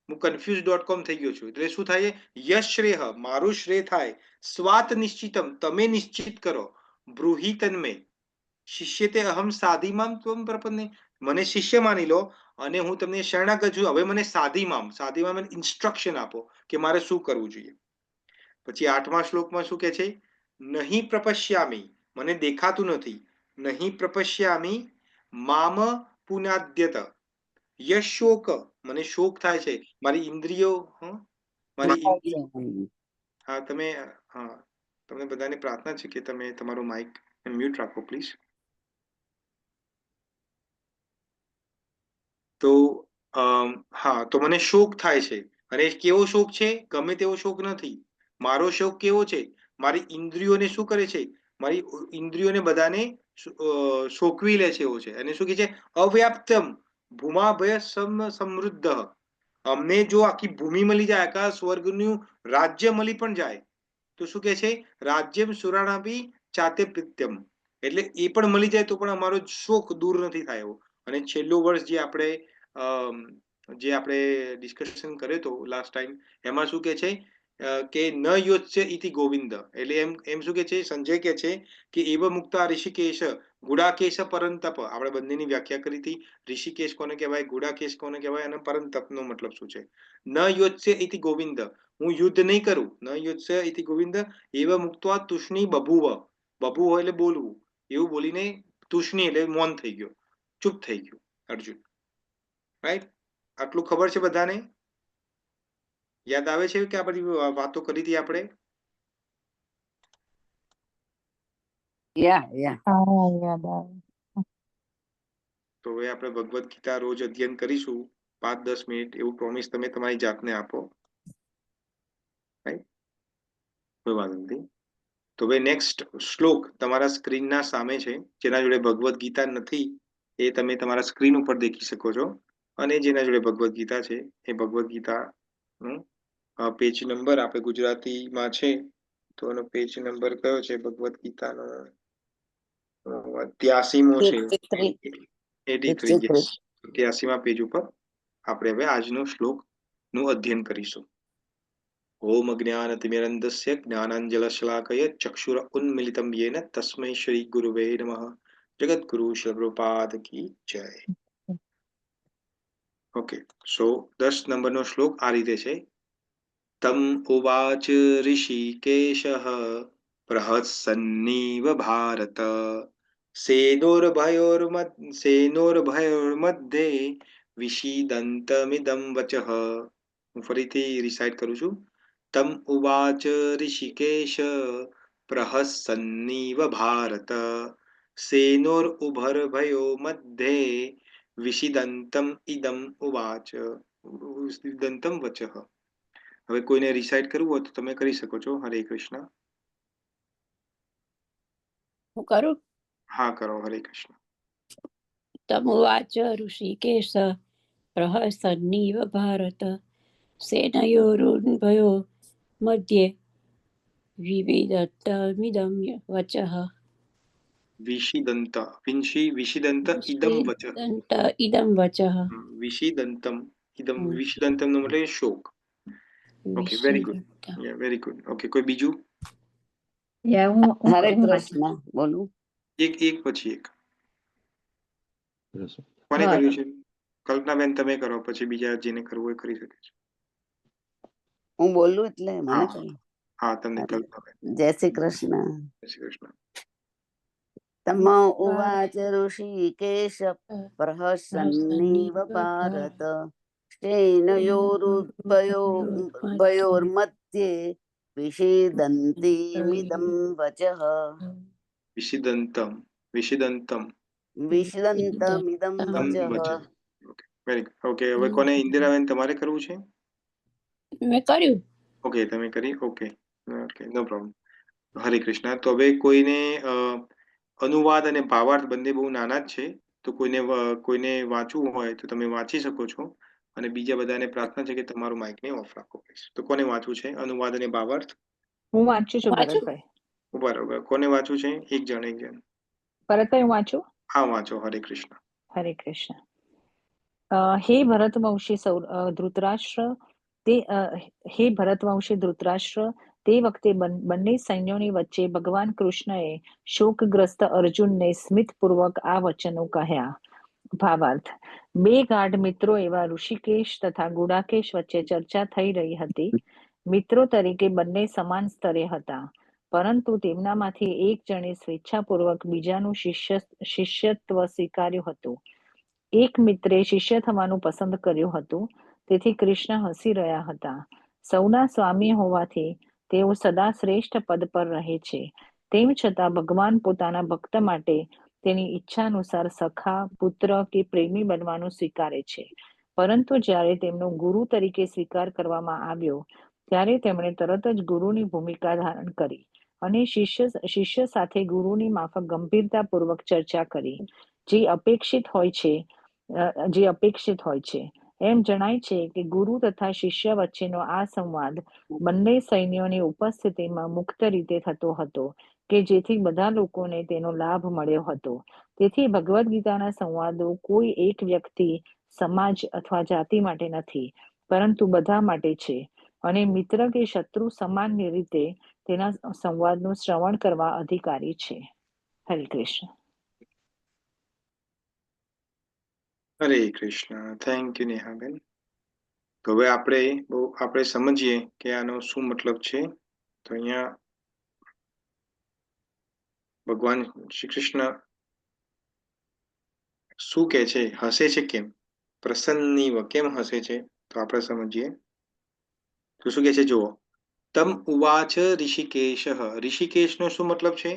હું confused.com થઈ ગયો છું. એટલે શું થાય? યશ શ્રેય મારું શ્રેય થાય, સ્વાત નિશ્ચિતમ તમે નિશ્ચિત કરો, બ્રૂહિ તન્મે શિષ્યતે અહમ સાધિમામ ત્વમ પ્રપન્ને મને શિષ્ય માની લો અને હું તમને શરણાગત છું. હવે મને સાધિમામ ઇન્સ્ટ્રક્શન આપો કે મારે શું કરવું જોઈએ. પછી 8મા શ્લોકમાં શું કહે છે? નહીં પ્રપશ્યામી મને દેખાતું નથી, નહીં પ્રપશ્યામી મામ પુનાદ્યત યશોક મને શોક થાય છે, મારી ઇન્દ્રિયો હા તમે હા તમને બધાને પ્રાર્થના છે કે તમે તમારું માઇક મ્યુટ રાખો પ્લીઝ. તો હા, તો મને શોક થાય છે, અને કેવો શોક છે? ગમે તેવો શોક નથી. મારો શોક કેવો છે? મારી ઇન્દ્રિયોને શું કરે છે? મારી ઇન્દ્રિયોને બધાને શોકવી લે છે એવો છે. અને શું કહે છે? અવ્યાપ્તમ ભૂમાભય સમૃદ્ધ. અમને જો આખી ભૂમિ મળી જાય, આખા સ્વર્ગનું રાજ્ય મળી પણ જાય તો શું કહે છે? રાજ્યમ સુરાણાભી ચાતે પ્રિત્યમ, એટલે એ પણ મળી જાય તો પણ અમારો શોક દૂર નથી થાય એવો. અને છેલ્લું વર્ષ જે આપણે ડિસ્કશન કર્યો તો લાસ્ટ ટાઈમ, એમાં શું કે છે કે ન યોત્સ્ય ઇતિ ગોવિંદ, એટલે એમ શું કે છે? સંજય કે છે કે એવ મુક્તા ઋષિકેશ ગુડાકેશ પરંતપ. આપણે બંનેની વ્યાખ્યા કરી હતી. ઋષિકેશ કોને કહેવાય, ગુડાકેશ કોને કહેવાય, અને પરંતપ નો મતલબ શું છે? ન યોત્સ્ય ઇતિ ગોવિંદ, હું યુદ્ધ નહીં કરું. ન યોત્સ્ય ઇતિ ગોવિંદ એવ મુક્ત્વા તુષ્ણી બભુવ. બભુવ એટલે બોલવું, એવું બોલીને તુષ્ણી એટલે મૌન થઈ ગયો, ચૂપ થઈ ગયો અર્જુન. રાઈટ, આટલું ખબર છે બધાને? યાદ આવે છે કે આ બધી વાતો કરી હતી આપણે? તો હવે આપણે ભગવદ્ ગીતા રોજ અધ્યયન કરીશું 5-10 મિનિટ, એવું પ્રોમિસ તમે તમારી જાતને આપો. રાઈટ, કોઈ વાંધો નથી. તો હવે નેક્સ્ટ શ્લોક તમારા સ્ક્રીનના સામે છે. જેના જોડે ભગવદ્ ગીતા નથી એ તમે તમારા સ્ક્રીન ઉપર દેખી શકો છો, અને જેના જોડે ભગવદ્ ગીતા છે એ ભગવદ્ ગીતાનું પેજ નંબર આપણે ગુજરાતીમાં છે તો એનો પેજ નંબર કયો છે ભગવદ્ ગીતાનો? 83મો છે. 83 83મા પેજ ઉપર આપણે હવે આજનો શ્લોક નું અધ્યયન કરીશું. ઓમ અજ્ઞાનતિમિરન્ધસ્ય જ્ઞાનાંજલશલાકય ચક્ષુર ઉન્મિલિતમ યેન તસ્मै શ્રી ગુરુવે નમઃ. જગદ્ગુરુ શ્રી પ્રભુપાદ કી જય. ઓકે, સો 10 નંબરનો શ્લોક આ રીતે છે. તમ ઉવાચ ઋષિકેશઃ પ્રહસન્નીવ ભારત સેનોર્ભયોર્મધ્યે વિષીદन्तમિદં વચઃ. હું ફરીથી રિસાઇટ કરું છું. તમ ઉવાચ ઋષિકેશ પ્રહસન્નીવ ભારત સેનોરુભયો મધ્યે વિષીદન્તમ ઇદમ ઉવાચ વિષીદન્તમ વચઃ. હવે કોઈને રિસાઇટ કરવું હોય તો તમે કરી શકો છો. હરે કૃષ્ણ. હું કરું. હા કરો. હરે કૃષ્ણ. તમુવાચ ઋષિકેશ પ્રહસન્નીવ ભારત સેનયોરુભયો મધ્યે વિવિધત્તમિદં વચઃ. વિષીદંત વિષીદંત ઇદમ વચઃ. વિષીદન્ટ ઇદં વચઃ. વિષીદંતમ ઇદમ. હમ. વિષીદંતમ નો મતલબ શોક. Okay, very good. વિષીદન્ટ. Very good. ઓકે, કોઈ બીજું? હરે કૃષ્ણ બોલું. એક પછી એક. કોને કર્યું છે? કલ્પનાબેન તમે કરો, પછી બીજા જેને કરવું હોય કરી શકે છે. હું બોલું એટલે મને હા. કહ્યું. હા, તમને કલ્પનાબેન. જય શ્રી કૃષ્ણ. જય શ્રી કૃષ્ણ. તમ ઉવાચ ઋષિકેશ પ્રહસન્નીવ ભારત સેનયોરુભયોર્મધ્યે વિષીદન્તિમિદં વચઃ. વિષીદંતમ વિષીદંતમ વિષીદन्तમિદં વચઃ. Okay, very good. ઓકે, હવે કોને? ઇન્દિરાબેન તમારે કરવું છે? મેં કર્યું. ઓકે, તમે કરી. ઓકે, ઓકે, નો પ્રોબ્લેમ. હરે કૃષ્ણ. તો હવે કોઈને અનુવાદ અને ભાવાર્થ બંને બહુ નાના જ છે, તો કોઈને વાંચવું હોય તો તમે વાંચી શકો છો. અને બીજા બધાને પ્રાર્થના છે કે તમારું માઇકને ઓફ રાખો. તો કોને વાંચવું છે અનુવાદ અને ભાવાર્થ? હું વાંચું છું વાંચું? ભરતભાઈ. બરાબર. કોને વાંચવું છે? એક જણ. ભરતભાઈ હું વાંચું. હા, વાંચો. હરે કૃષ્ણ. હરે કૃષ્ણ. હે ભરતવંશી ધૃતરાષ્ટ્ર તે વખતે બંને સૈન્યોની વચ્ચે ભગવાન કૃષ્ણએ શોકગ્રસ્ત અર્જુનને સ્મિતપૂર્વક આ વચનો કહ્યા. ભાવાર્થ. બે ગાઢ મિત્રો એવા ઋષિકેશ તથા ગુડાકેશ વચ્ચે ચર્ચા થઈ રહી હતી. મિત્રો તરીકે બંને સમાન સ્તરે હતા, પરંતુ તેમનામાંથી એક જણે સ્વેચ્છાપૂર્વક બીજાનું શિષ્યત્વ સ્વીકાર્યું હતું. એક મિત્રે શિષ્ય થવાનું પસંદ કર્યું હતું, તેથી કૃષ્ણ હસી રહ્યા હતા. સૌના સ્વામી હોવાથી તેઓ સદા શ્રેષ્ઠ પદ પર રહે છે. તેમ છતાં ભગવાન પોતાના ભક્ત માટે તેની ઈચ્છાનુસાર સખા, પુત્ર કે પ્રેમી બનવાનું સ્વીકારે છે. પરંતુ જ્યારે તેમનો ગુરુ તરીકે સ્વીકાર કરવામાં આવ્યો ત્યારે તેમણે તરત જ ગુરુની ભૂમિકા ધારણ કરી અને શિષ્ય સાથે ગુરુની માફક ગંભીરતાપૂર્વક ચર્ચા કરી, જે અપેક્ષિત હોય છે. એમ જણાય છે કે ગુરુ તથા શિષ્ય વચ્ચેનો આ સંવાદ બંને સૈન્યોની ઉપસ્થિતિમાં મુક્ત રીતે થતો હતો, કે જેથી બધા લોકોને તેનો લાભ મળ્યો હતો. તેથી ભગવદ્ ગીતાના સંવાદો કોઈ એક વ્યક્તિ, સમાજ અથવા જાતિ માટે નથી, પરંતુ બધા માટે છે, અને મિત્ર કે શત્રુ સામાન્ય રીતે તેના સંવાદનું શ્રવણ કરવા અધિકારી છે. હરે કૃષ્ણ. હરે કૃષ્ણ. થેન્ક યુ નેહાબેન. તો હવે આપણે સમજીએ કે આનો શું મતલબ છે. તો અહીંયા ભગવાન શ્રી કૃષ્ણ શું કહે છે? હસે છે કેમ? પ્રસન્નીવ કેમ હસે છે? તો આપણે સમજીએ. તો શું કહે છે જુઓ. તમ ઉવાચ ઋષિકેશ. ઋષિકેશનો શું મતલબ છે?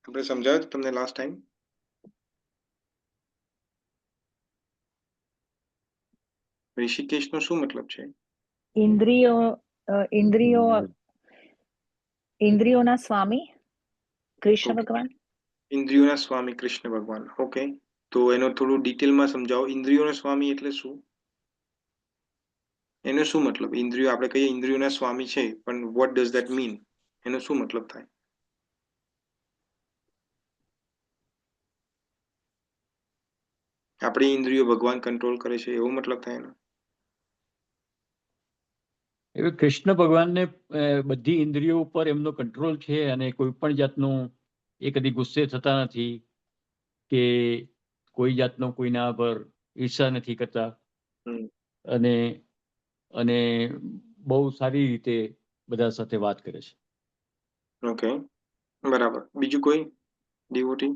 આપણે સમજાવ્યું તમને લાસ્ટ ટાઈમ. ઋષિકેશનો શું મતલબ છે? ઇન્દ્રિયોના સ્વામી કૃષ્ણ ભગવાન. ઇન્દ્રિયોના સ્વામી કૃષ્ણ ભગવાન. ઓકે, તો એનો થોડું ડિટેલમાં સમજાવો. ઇન્દ્રિયોના સ્વામી એટલે શું? એનો શું મતલબ? ઇન્દ્રિયો આપણે કહીએ ઇન્દ્રિયોના સ્વામી છે, પણ વોટ ડઝ ધેટ મીન? એનો શું મતલબ થાય? આપણી ઇન્દ્રિયો ભગવાન કંટ્રોલ કરે છે, એવો મતલબ થાય એનો? એવું કૃષ્ણ ભગવાનને બધી ઇન્દ્રિયો ઉપર એમનો કંટ્રોલ છે, અને કોઈ પણ જાતનું એ કદી ગુસ્સે થતા નથી, કે કોઈ જાતનો કોઈના પર ઈર્ષા નથી કરતા, અને બહુ સારી રીતે બધા સાથે વાત કરે છે. ઓકે, બરાબર. બીજું કોઈ ડિવોટી?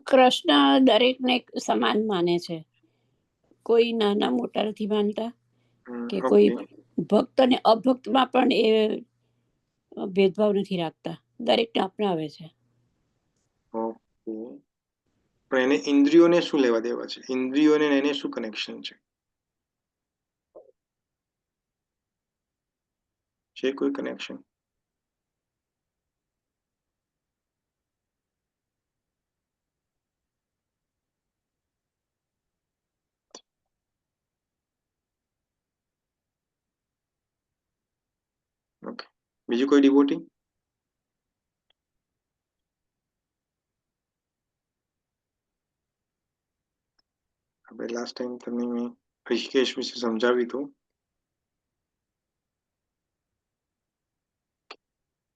કૃષ્ણ દરેકને સમાન માને છે, કોઈ નાના મોટા નથી માનતા, કે કોઈ ઓકે, ભક્ત અને અભક્તમાં પણ એ ભેદભાવ નથી રાખતા, દરેકને અપનાવે છે. ઓકે. પણ એને ઇન્દ્રિયોને શું લેવા દેવા છે? ઇન્દ્રિયોને ને એને શું કનેક્શન છે કોઈ કનેક્શન? ઓકે, બીજું કોઈ ડિવોટી? આપણે લાસ્ટ ટાઈમ તમને મેં ઋષિકેશ વિશે સમજાવ્યું હતું.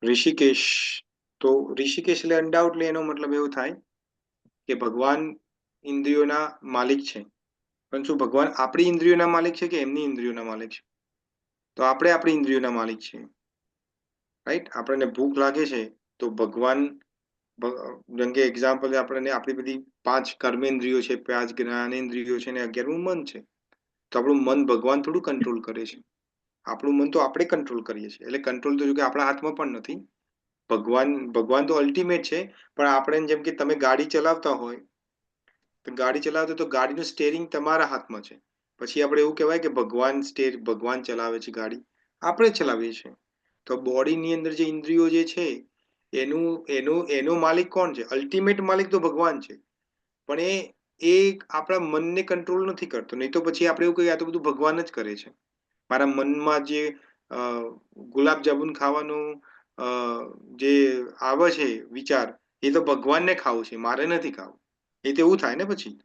ઋષિકેશ, તો ઋષિકેશ એટલે અનડાઉટલી એનો મતલબ એવો થાય કે ભગવાન ઇન્દ્રિયોના માલિક છે, પણ શું ભગવાન આપણી ઇન્દ્રિયોના માલિક છે કે એમની ઇન્દ્રિયોના માલિક છે? તો આપણે આપણી ઇન્દ્રિયોના માલિક છીએ, રાઈટ? આપણને ભૂખ લાગે છે તો ભગવાન, જેમ કે એક્ઝામ્પલ આપણને આપણી બધી 5 કર્મેન્દ્રિયો છે, 5 જ્ઞાનેન્દ્રિયો છે, અને 11મું મન છે. તો આપણું મન ભગવાન થોડું કંટ્રોલ કરે છે, આપણું મન તો આપણે કંટ્રોલ કરીએ છીએ. એટલે કંટ્રોલ તો જો કે આપણા હાથમાં પણ નથી. ભગવાન તો અલ્ટિમેટ છે, પણ આપણે જેમ કે તમે ગાડી ચલાવતા હોય તો ગાડીનું સ્ટેરિંગ તમારા હાથમાં છે. પછી આપણે એવું કહેવાય કે ભગવાન ચલાવે છે ગાડી? આપણે ચલાવીએ છીએ. તો બોડીની અંદર જે ઇન્દ્રિયો જે છે એનો માલિક કોણ છે? અલ્ટિમેટ માલિક તો ભગવાન છે, પણ એ આપણા મનને કંટ્રોલ નથી કરતો. નહીં તો પછી આપણે એવું કહીએ આ તો બધું ભગવાન જ કરે છે. મારા મનમાં જે ગુલાબ જામુન ખાવાનું જે આવે છે વિચાર, એ તો ભગવાનને ખાવું છે, મારે નથી ખાવું. એ તો એવું થાય ને પછી.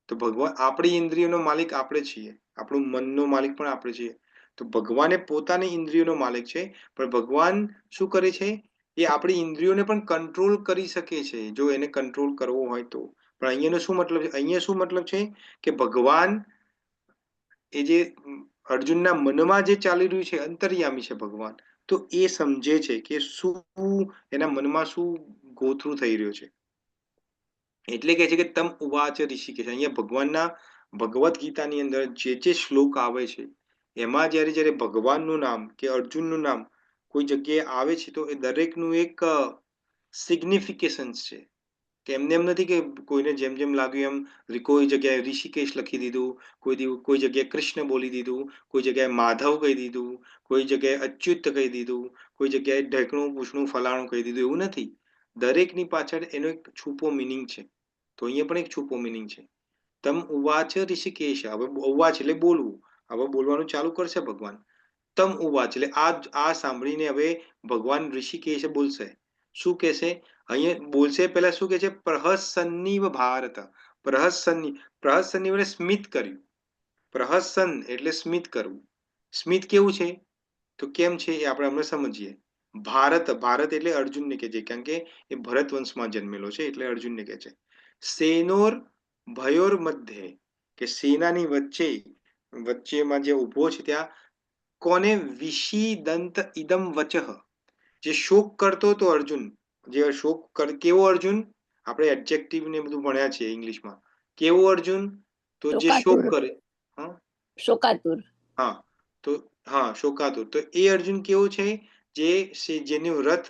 તો ભગવાન, આપણી ઇન્દ્રિયોનો માલિક આપણે છીએ, આપણું મનનો માલિક પણ આપણે છીએ. તો ભગવાને પોતાની ઇન્દ્રિયોનો માલિક છે, પણ ભગવાન શું કરે છે? એ આપણી ઇન્દ્રિયોને પણ કંટ્રોલ કરી શકે છે, જો એને કંટ્રોલ કરવો હોય તો. પણ અહીંયા શું મતલબ છે કે ભગવાન એ જે અર્જુનના મનમાં જે ચાલી રહ્યું છે, અંતર્યામી છે ભગવાન. તો એ સમજે છે કે શું એના મનમાં શું ગોથ્રુ થઈ રહ્યો છે. એટલે કહે છે કે તમ ઉવાચ ઋષિકેશ. અહીંયા ભગવદ્ ગીતાની અંદર જે શ્લોક આવે છે એમાં જ્યારે ભગવાનનું નામ કે અર્જુનનું નામ કોઈ જગ્યાએ આવે છે, તો એ દરેકનું એક સિગ્નિફિકેશન્સ છે. કે એમને એમ નથી કે કોઈને જેમ જેમ લાગ્યું એમ કોઈ જગ્યાએ ઋષિકેશ લખી દીધું, કોઈ જગ્યાએ કૃષ્ણ બોલી દીધું, કોઈ જગ્યાએ માધવ કહી દીધું, કોઈ જગ્યાએ અચ્યુત કહી દીધું, કોઈ જગ્યાએ ઢેકણું પૂછણું ફલાણું કહી દીધું. એવું નથી. દરેકની પાછળ એનો એક છુપો મિનિંગ છે. તો અહીંયા પણ એક છુપો મિનિંગ છે. તમ ઉવાચ ઋષિકેશ. હવે ઉવાચ એટલે બોલવું. હવે બોલવાનું ચાલુ કરશે ભગવાન. તમ ઉવાચ એટલે આ સાંભળીને હવે ભગવાન ઋષિકેશ બોલશે. શું કહેશે? અહીંયા બોલશે પહેલા શું કહે છે? પ્રહસન્નીવ ભારત. પ્રહસન્ની એટલે સ્મિત કર્યું. પ્રહસન એટલે સ્મિત કરવું. સ્મિત કેવું છે? તો કેમ છે એ આપણે હમણાં સમજીએ. ભારત એટલે અર્જુનને કહે છે, કારણ કે એ ભરત વંશમાં જન્મેલો છે, એટલે અર્જુનને કહે છે. સેનોર ભયોર મધ્યે, કે સેનાની વચ્ચેમાં જે ઉભો છે ત્યાં કોને વિષીદંત ઇદમ વચઃ, જે શોક કરતો હતો અર્જુન, કેવો અર્જુન? આપણે એડજેક્ટિવ ને બધું ભણ્યા છે ઇંગ્લિશમાં. કેવો અર્જુન? તો જે શોક કરે. શોકાતુર. હા, તો શોકાતુર. તો એ અર્જુન કેવો છે? જેનું રથ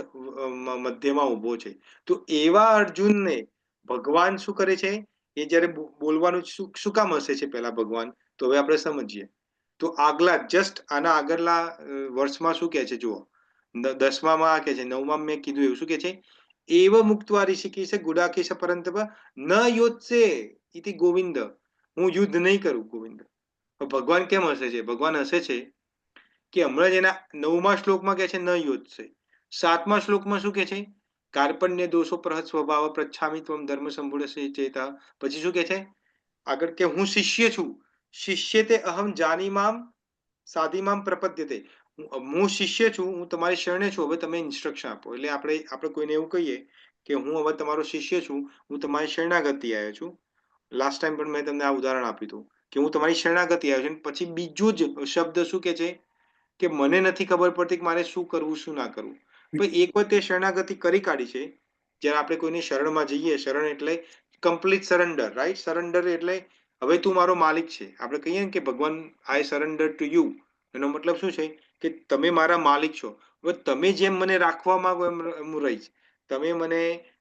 મધ્યમાં ઉભો છે. તો એવા અર્જુનને ભગવાન શું કરે છે? એ જ્યારે બોલવાનું શું કામ હશે છે પહેલા ભગવાન? તો હવે આપણે સમજીએ. તો આના આગળના વર્ષમાં શું કહે છે જુઓ. 10માં આ કહે છે, 9માં મેં કીધું એવું શું કહે છે? એવ મુક્ત્વા ઋષિકેશ ગુડાકેશ પરંતપ ન યોત્સે ઇતિ ગોવિંદ. હું યુદ્ધ નહીં કરું ગોવિંદ. ભગવાન કેમ હશે છે? ભગવાન હશે છે કે હમણાં જ એના 9મા શ્લોકમાં કહે છે ન યોત્સે. 7મા શ્લોકમાં શું કહે છે? કાર્પણ્ય દોષો પ્રહત સ્વભાવ પ્રચ્છામિ ત્વમ ધર્મ સંભૂઢસે ચેતા. પછી શું કહે છે આગળ? કે હું શિષ્ય છું. શિષ્યતે અહમ જાનીમામ સાધીમામ પ્રપદ્યતે. હું શિષ્ય છું, હું તમારી શરણે છું, હવે તમે ઇન્સ્ટ્રક્શન આપો. એટલે આપણે કોઈને એવું કહીએ કે હું હવે તમારો શિષ્ય છું, હું તમારી શરણાગતિ આવ્યો છું. લાસ્ટ ટાઈમ પણ મેં તમને આ ઉદાહરણ આપ્યું હતું કે હું તમારી શરણાગતિ આવ્યો છું. પછી બીજું જ શબ્દ શું કે છે? કે મને નથી ખબર પડતી કે મારે શું કરવું શું ના કરવું. પણ એક વખત એ શરણાગતિ કરી કાઢી છે, જ્યારે આપણે કોઈની શરણમાં જઈએ, શરણ એટલે કમ્પ્લીટ સરેન્ડર, રાઈટ? સરેન્ડર એટલે હવે તું મારો માલિક છે. આપણે કહીએ ને કે ભગવાન આઈ સરેન્ડર ટુ યુ, એનો મતલબ શું છે કે તમે મારા માલિક છો. હવે તમે જેમ મને રાખવા માંગો એમ હું રહીશ. તમે મને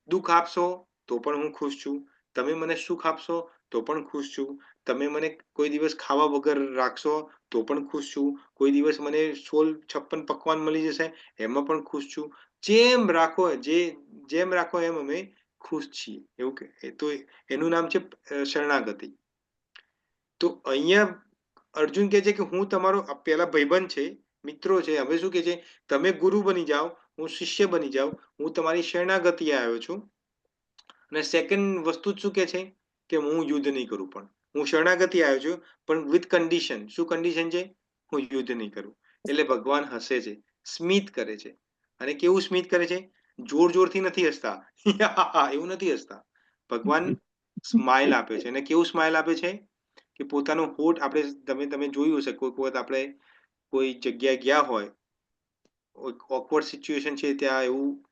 દુઃખ આપશો તો પણ હું ખુશ છું, તમે મને સુખ આપશો તો પણ ખુશ છું, તમે મને કોઈ દિવસ ખાવા વગર રાખશો તો પણ ખુશ છું, કોઈ દિવસ મને 56 પકવાન મળી જશે એમાં પણ ખુશ છું. જેમ રાખો જેમ રાખો એમ અમે ખુશ છીએ. એવું કે તો એનું નામ છે શરણાગતિ. તો અહીંયા અર્જુન કહે છે કે હું તમારો પેલા ભાઈબંધ છે, મિત્રો છે. હવે શું કે છે, તમે ગુરુ બની જાઓ, હું શિષ્ય બની જાઉં, હું તમારી શરણાગતિ આવ્યો છું. અને સેકન્ડ વસ્તુ શું કે છે કે હું યુદ્ધ નહીં કરું, પણ હું શરણાગતિ આવ્યો છું પણ વિથ કન્ડિશન. શું કન્ડિશન છે? હું યુદ્ધ નહીં કરું. એટલે ભગવાન હસે છે, સ્મિત કરે છે. અને કેવું સ્મિત કરે છે? જોર જોરથી નથી હસતા, એવું નથી હસતા. ભગવાન સ્માઇલ આપે છે. અને કેવું સ્માઇલ આપે છે કે પોતાનો હોઠ, આપણે તમે જોયું હશે કોઈ વખત આપણે કોઈ જગ્યાએ ગયા હોય, ઓકવર્ડ સિચ્યુએશન છે, ત્યાં એવું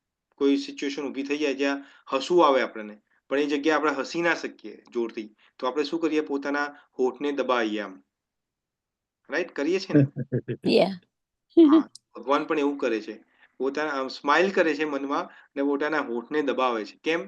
કોઈ સિચ્યુએશન ઊભી થઈ જાય જ્યાં હસવું આવે આપણને, પણ એ જગ્યાએ આપણે હસી ના શકીએ જોરથી, તો આપણે શું કરીએ? પોતાના હોઠને દબાવીએ આમ, રાઈટ? કરીએ છીએ ને? Yeah. હા, ભગવાન પણ એવું કરે છે. પોતાના સ્માઇલ કરે છે મનમાં અને પોતાના હોઠને દબાવે છે. કેમ?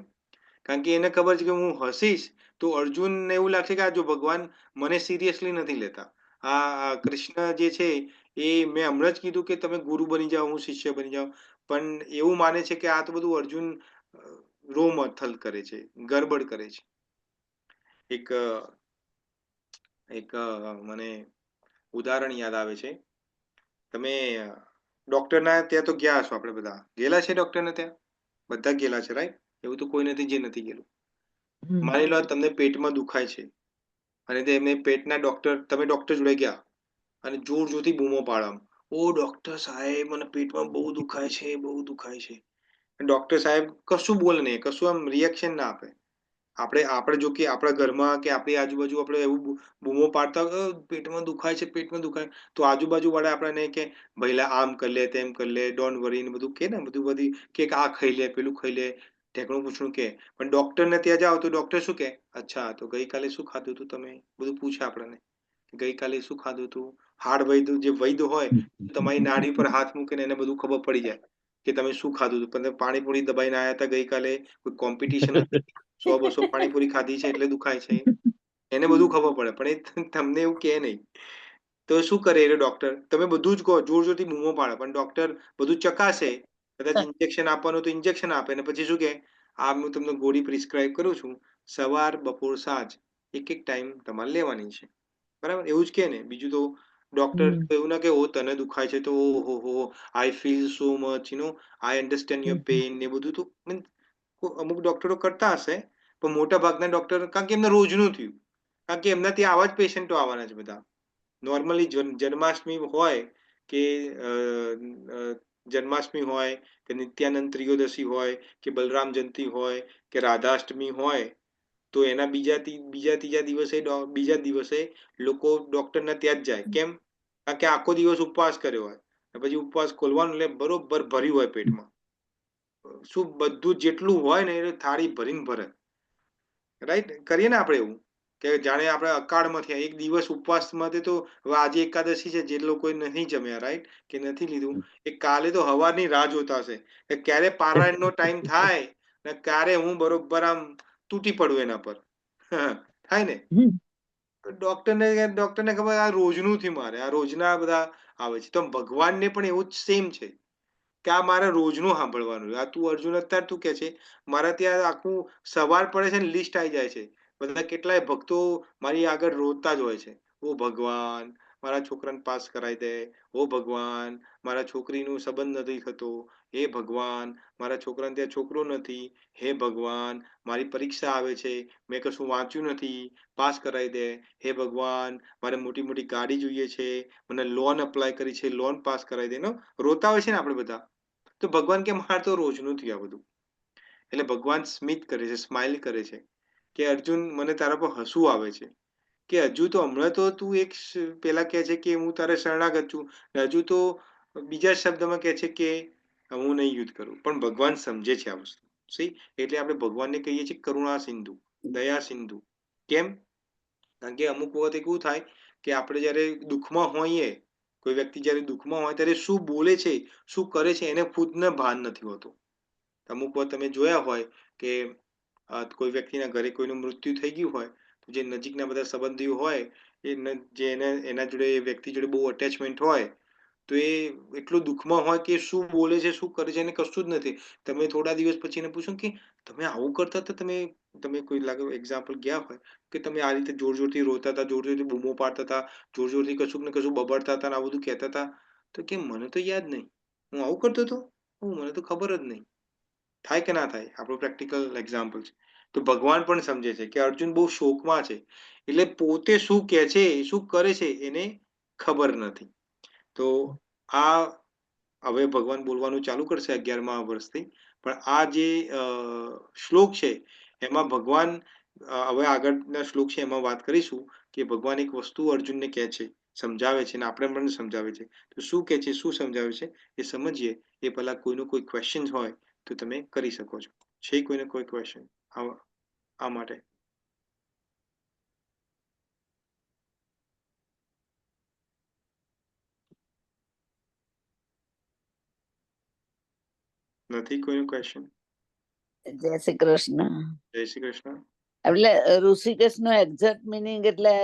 કારણ કે એને ખબર છે કે હું હસીશ તો અર્જુનને એવું લાગશે કે આ જો ભગવાન મને સિરિયસલી નથી લેતા. આ કૃષ્ણ જે છે એ મેં હમણાં જ કીધું કે તમે ગુરુ બની જાઓ, હું શિષ્ય બની જાઉં, પણ એવું માને છે કે આ તો બધું અર્જુન રોમથલ કરે છે, ગડબડ કરે છે. એક મને ઉદાહરણ યાદ આવે છે. તમે ડોક્ટરના ત્યાં તો ગયા હશો, આપણે બધા ગયેલા છે ડોક્ટરના ત્યાં, બધા ગયેલા છે, રાઈટ? એવું તો કોઈ નથી જે નથી ગયેલું. માની લો તમને પેટમાં દુખાય છે અને તમે ડોક્ટર જોડે ગયા અને જોર જોરથી બૂમો પાડો, ઓ ડોક્ટર સાહેબ મને પેટમાં બહુ દુખાય છે, બહુ દુખાય છે. ડોક્ટર સાહેબ કશું બોલે નહીં, કશું આમ રિએક્શન ના આપે. આપણે જો કે આપણા ઘરમાં કે આપણી આજુબાજુ આપણે એવું બૂમો પાડતા હોય, પેટમાં દુખાય છે, પેટમાં દુખાય, તો આજુબાજુ વાળા આપણને કે ભઈલા આમ કરી લે, તેમ કરી લે, ડોન્ટ વરી ને બધું કે ને, બધી કે આ ખાઈ લે, પેલું ખાઈ લે, ઢેકણું પૂછડું કે. પણ ડોક્ટરને ત્યાં જાઓ તો ડોક્ટર શું કે? અચ્છા, તો ગઈકાલે શું ખાધું હતું તમે? બધું પૂછે આપણને. ગઈકાલે શું ખાધું હતું? હાડ વૈદ્ય જે વૈદ્ય હોય તમારી નાડી પર હાથ મૂકીને એને બધું ખબર પડી જાય કે તમે શું ખાધું હતું. પણ તમે પાણીપુરી દબાઈને આવ્યા હતા ગઈકાલે, કોઈ કોમ્પિટિશન હતી, 100-200 પાણીપુરી ખાધી છે એટલે દુખાય છે, એને બધું ખબર પડે. પણ એ તમને એવું કહે નહીં. તો શું કરે એ ડોક્ટર? તમે બધું જ કહો, જોર જોરથી બૂમો પાડે, પણ ડોક્ટર બધું ચકાસે, કદાચ ઇન્જેક્શન આપવાનું તો ઇન્જેક્શન આપે, ને પછી શું કે આ હું તમને ગોળી પ્રિસ્ક્રાઇબ કરું છું, સવાર બપોર સાંજ એક ટાઈમ તમારે લેવાની છે, બરાબર? એવું જ કે ને. બીજું તો ડોક્ટર એવું ના કે ઓ તને દુખાય છે તો ઓહો હો I feel so much I understand your pain ને બધું. તો અમુક ડોક્ટરો કરતા હશે, પણ મોટા ભાગના ડોક્ટર, કારણ કે એમને રોજનું થયું, કારણ કે એમના ત્યાં આવા જ પેશન્ટો આવવાના છે બધા. નોર્મલી જન્માષ્ટમી હોય કે જન્માષ્ટમી હોય કે નિત્યાનંદ ત્રિયોદશી હોય કે બલરામ જયંતી હોય કે રાધાષ્ટમી હોય, તો એના બીજા દિવસે લોકો ડોક્ટરના ત્યાં જ જાય. કેમ? કારણ કે આખો દિવસ ઉપવાસ કર્યો હોય, પછી ઉપવાસ ખોલવાનું એટલે બરોબર ભર્યું હોય પેટમાં, શું બધું જેટલું હોય ને એ થાળી ભરીને ભરે, રાઈટ? કરીએ ને આપણે એવું કે જાણે આપણે અકાળમાં થયા, એક દિવસ ઉપવાસમાંથી. તો હવે આજે એકાદશી છે, જે લોકોએ નહીં જમ્યા, રાઈટ, કે નથી લીધું, એ કાલે તો હવારની રાહ જોતા હશે કે ક્યારે પારાયણનો ટાઈમ થાય ને ક્યારે હું બરોબર આમ તૂટી પડું એના પર. થાય ને? ડોક્ટરને ખબર આ રોજનું થી મારે, આ રોજના બધા આવે છે. તો ભગવાનને પણ એવું જ સેમ છે કે આ મારે રોજનું સાંભળવાનું. આ તું અર્જુન અત્યારે તું કે છે, મારા ત્યાં આખું સવાર પડે છે ને લિસ્ટ આવી જાય છે. બધા કેટલાય ભક્તો મારી આગળ રોતા જ હોય છે, ઓ ભગવાન મારા છોકરાને પાસ કરાવી દે, ઓ ભગવાન મારા છોકરીનું સંબંધ નથી થતો, હે ભગવાન મારા છોકરાને ત્યાં છોકરો નથી, હે ભગવાન મારી પરીક્ષા આવે છે, મેં કશું વાંચ્યું નથી, પાસ કરાવી દે, હે ભગવાન મારે મોટી મોટી ગાડી જોઈએ છે, મને લોન અપ્લાય કરી છે, લોન પાસ કરાવી દે. રોતા હોય છે ને આપણે બધા. તો ભગવાન કે મારે તો રોજનું થયું આ બધું. એટલે ભગવાન સ્મિત કરે છે, સ્માઇલ કરે છે કે અર્જુન મને તારા પર હસવું આવે છે કે હજુ તો હમણાં તો તું પેલા કહે છે કે હું તારે શરણાગત છું, ને હજુ તો બીજા શબ્દમાં કહે છે કે હું નહીં યુદ્ધ કરું. પણ ભગવાન સમજે છે આ વસ્તુ. એટલે આપણે ભગવાનને કહીએ છીએ કરુણા સિંધુ, દયા સિંધુ. કેમ? કારણ કે અમુક વખત એવું થાય કે આપણે જ્યારે દુઃખમાં હોઈએ, કોઈ વ્યક્તિ જ્યારે દુઃખમાં હોય ત્યારે શું બોલે છે, શું કરે છે એને ખુદને ભાન નથી હોતું. અમુક વાર તમે જોયા હોય કે કોઈ વ્યક્તિના ઘરે કોઈનું મૃત્યુ થઈ ગયું હોય, તો જે નજીકના બધા સંબંધીઓ હોય, એના જોડે એ વ્યક્તિ જોડે બહુ અટેચમેન્ટ હોય, તો એ એટલો દુઃખમાં હોય કે શું બોલે છે, શું કરે છે એને કશું જ નથી. તમે થોડા દિવસ પછી એને પૂછો કે તમે આવું કરતા હતા, તમે કોઈ લાગે એક્ઝામ્પલ ગયા હોય કે તમે આ રીતે જોર જોરથી રોતા હતા, જોર જોરથી બૂમો પાડતા હતા, જોર જોરથી કશુંક ને કશું બબડતા હતા, આ બધું કહેતા હતા, તો કે મને તો યાદ નહીં, હું આવું કરતો હતો, મને તો ખબર જ નહીં. થાય કે ના થાય? આપણું પ્રેક્ટિકલ એક્ઝામ્પલ છે. તો ભગવાન પણ સમજે છે કે અર્જુન બહુ શોકમાં છે, એટલે પોતે શું કહે છે, શું કરે છે એને ખબર નથી. તો આ હવે ભગવાન બોલવાનું ચાલુ કરશે 11મા વર્ષથી, પણ આ જે શ્લોક છે એમાં ભગવાન હવે આગળના શ્લોક છે એમાં વાત કરીશું કે ભગવાન એક વસ્તુ અર્જુનને કહે છે, સમજાવે છે, અને આપણે પણ સમજાવે છે. તો શું કહે છે, શું સમજાવે છે એ સમજીએ એ પહેલા કોઈનો કોઈ ક્વેશ્ચન હોય તો તમે કરી શકો છો. છે કોઈને કોઈ ક્વેશ્ચન આ માટે? નથી કોઈનો ક્વેશ્ચન? જય શ્રી કૃષ્ણ. જય શ્રી કૃષ્ણ. એટલે ઋષિકેશ નો એક્ઝેક્ટ મિનિંગ એટલે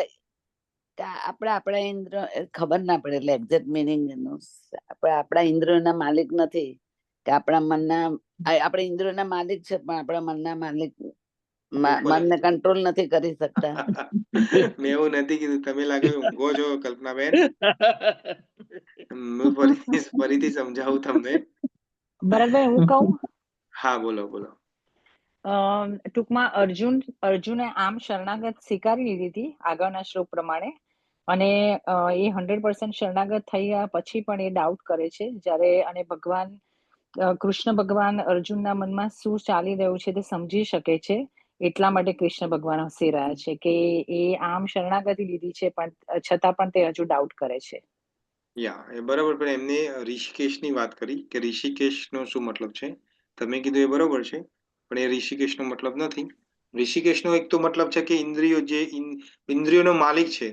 આપણા ઇન્દ્ર ખબર ના પડે, એટલે એક્ઝેક્ટ મિનિંગ આપણા ઇન્દ્રિયોના માલિક નથી, કે આપણા મનના, આપણે ઇન્દ્રિયોના માલિક છે પણ આપણા મનના માલિક મનને કંટ્રોલ નથી કરી શકતા. મેં એવું નથી કીધું, તમે લાગે ઊંઘો છો કલ્પનાબેન. હું ફરીથી સમજાવું તમને. ભરતભાઈ હું કહું? હા બોલો બોલો. ટૂંકમાં અર્જુને આમ શરણાગત સ્વીકારી લીધી હતી આગળના શ્લોક પ્રમાણે, અને એ 100% શરણાગત થયા પછી પણ એ ડાઉટ કરે છે જ્યારે, અને ભગવાન કૃષ્ણ ભગવાન અર્જુનના મનમાં શું ચાલી રહ્યું છે તે સમજી શકે છે, એટલા માટે કૃષ્ણ ભગવાન હસી રહ્યા છે કે એ આમ શરણાગતિ લીધી છે પણ છતાં પણ તે હજુ ડાઉટ કરે છે. એ બરાબર. પણ એમને ઋષિકેશની વાત કરી કે ઋષિકેશનો શું મતલબ છે. તમે કીધું એ બરોબર છે, પણ એ ઋષિકેશનો મતલબ નથી. ઋષિકેશનો એક તો મતલબ છે કે ઇન્દ્રિયોનો માલિક છે.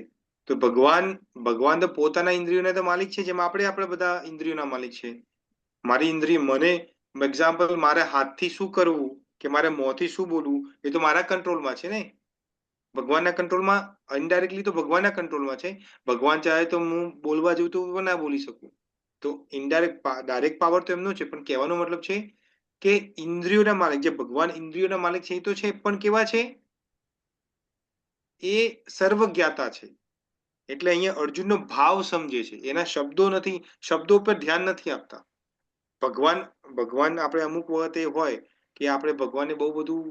તો ભગવાન તો પોતાના ઇન્દ્રિયોના તો માલિક છે, જેમ આપણે બધા ઇન્દ્રિયોના માલિક છે. મારી ઇન્દ્રિય, મને એક્ઝામ્પલ, મારે હાથથી શું કરવું કે મારે મોંથી શું બોલવું એ તો મારા કંટ્રોલમાં છે ને. ભગવાનના કંટ્રોલમાં, ઇનડાયરેક્ટલી તો ભગવાનના કંટ્રોલમાં છે. ભગવાન ચાહે તો હું બોલવા જેવું તો ના બોલી શકું. તો ડાયરેક્ટ પાવર તો એમનો છે, પણ કહેવાનો મતલબ છે કે ઇન્દ્રિયોના માલિક, જે ભગવાન ઇન્દ્રિયોના માલિક છે એ તો છે, પણ કેવા છે? એ સર્વજ્ઞાતા છે. એટલે અહીંયા અર્જુનનો ભાવ સમજે છે, એના શબ્દો પર ધ્યાન નથી આપતા. ભગવાન આપણે અમુક વખતે હોય કે આપણે ભગવાનને બહુ બધું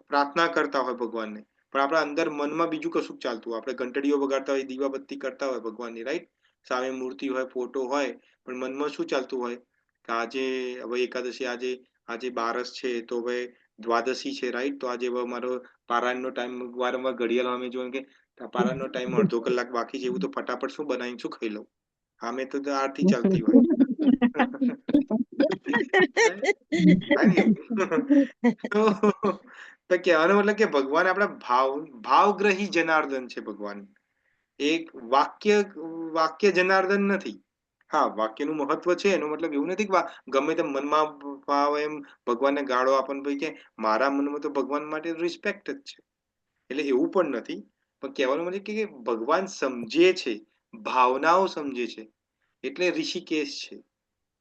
પ્રાર્થના કરતા હોય ભગવાનને, પણ આપણા અંદર મનમાં બીજું કશું ચાલતું હોય. આપણે ઘંટડીઓ વગાડતા હોય, દીવાબત્તી કરતા હોય ભગવાનની, રાઈટ? સામે મૂર્તિ હોય, ફોટો હોય, પણ મનમાં શું ચાલતું હોય કે આજે હવે એકાદશી, આજે બારસ છે, તો હવે દ્વાદશી છે, રાઈટ? તો આજે હવે મારો પારાયણનો ટાઈમ, વારંવાર ઘડિયાળ સામે જોઈને કે પારાયણનો ટાઈમ અડધો કલાક બાકી છે, એવું તો ફટાફટ શું બનાવીને શું ખાઈ લઉં. સામે તો આરતી ચાલતી હોય. તો કહેવાનો મતલબ કે ભગવાન આપણા ભાવગ્રહી જનાર્દન છે. ભગવાન એક વાક્ય જનાર્દન નથી. હા, વાક્યનું મહત્વ છે, એનો મતલબ એવું નથી કે ગમે તેમ મનમાં ભાવ એમ ભગવાનને ગાળો આપણને ભાઈ કે મારા મનમાં તો ભગવાન માટે રિસ્પેક્ટ જ છે, એટલે એવું પણ નથી. પણ કહેવાનું મતલબ કે ભગવાન સમજે છે, ભાવનાઓ સમજે છે, એટલે ઋષિકેશ છે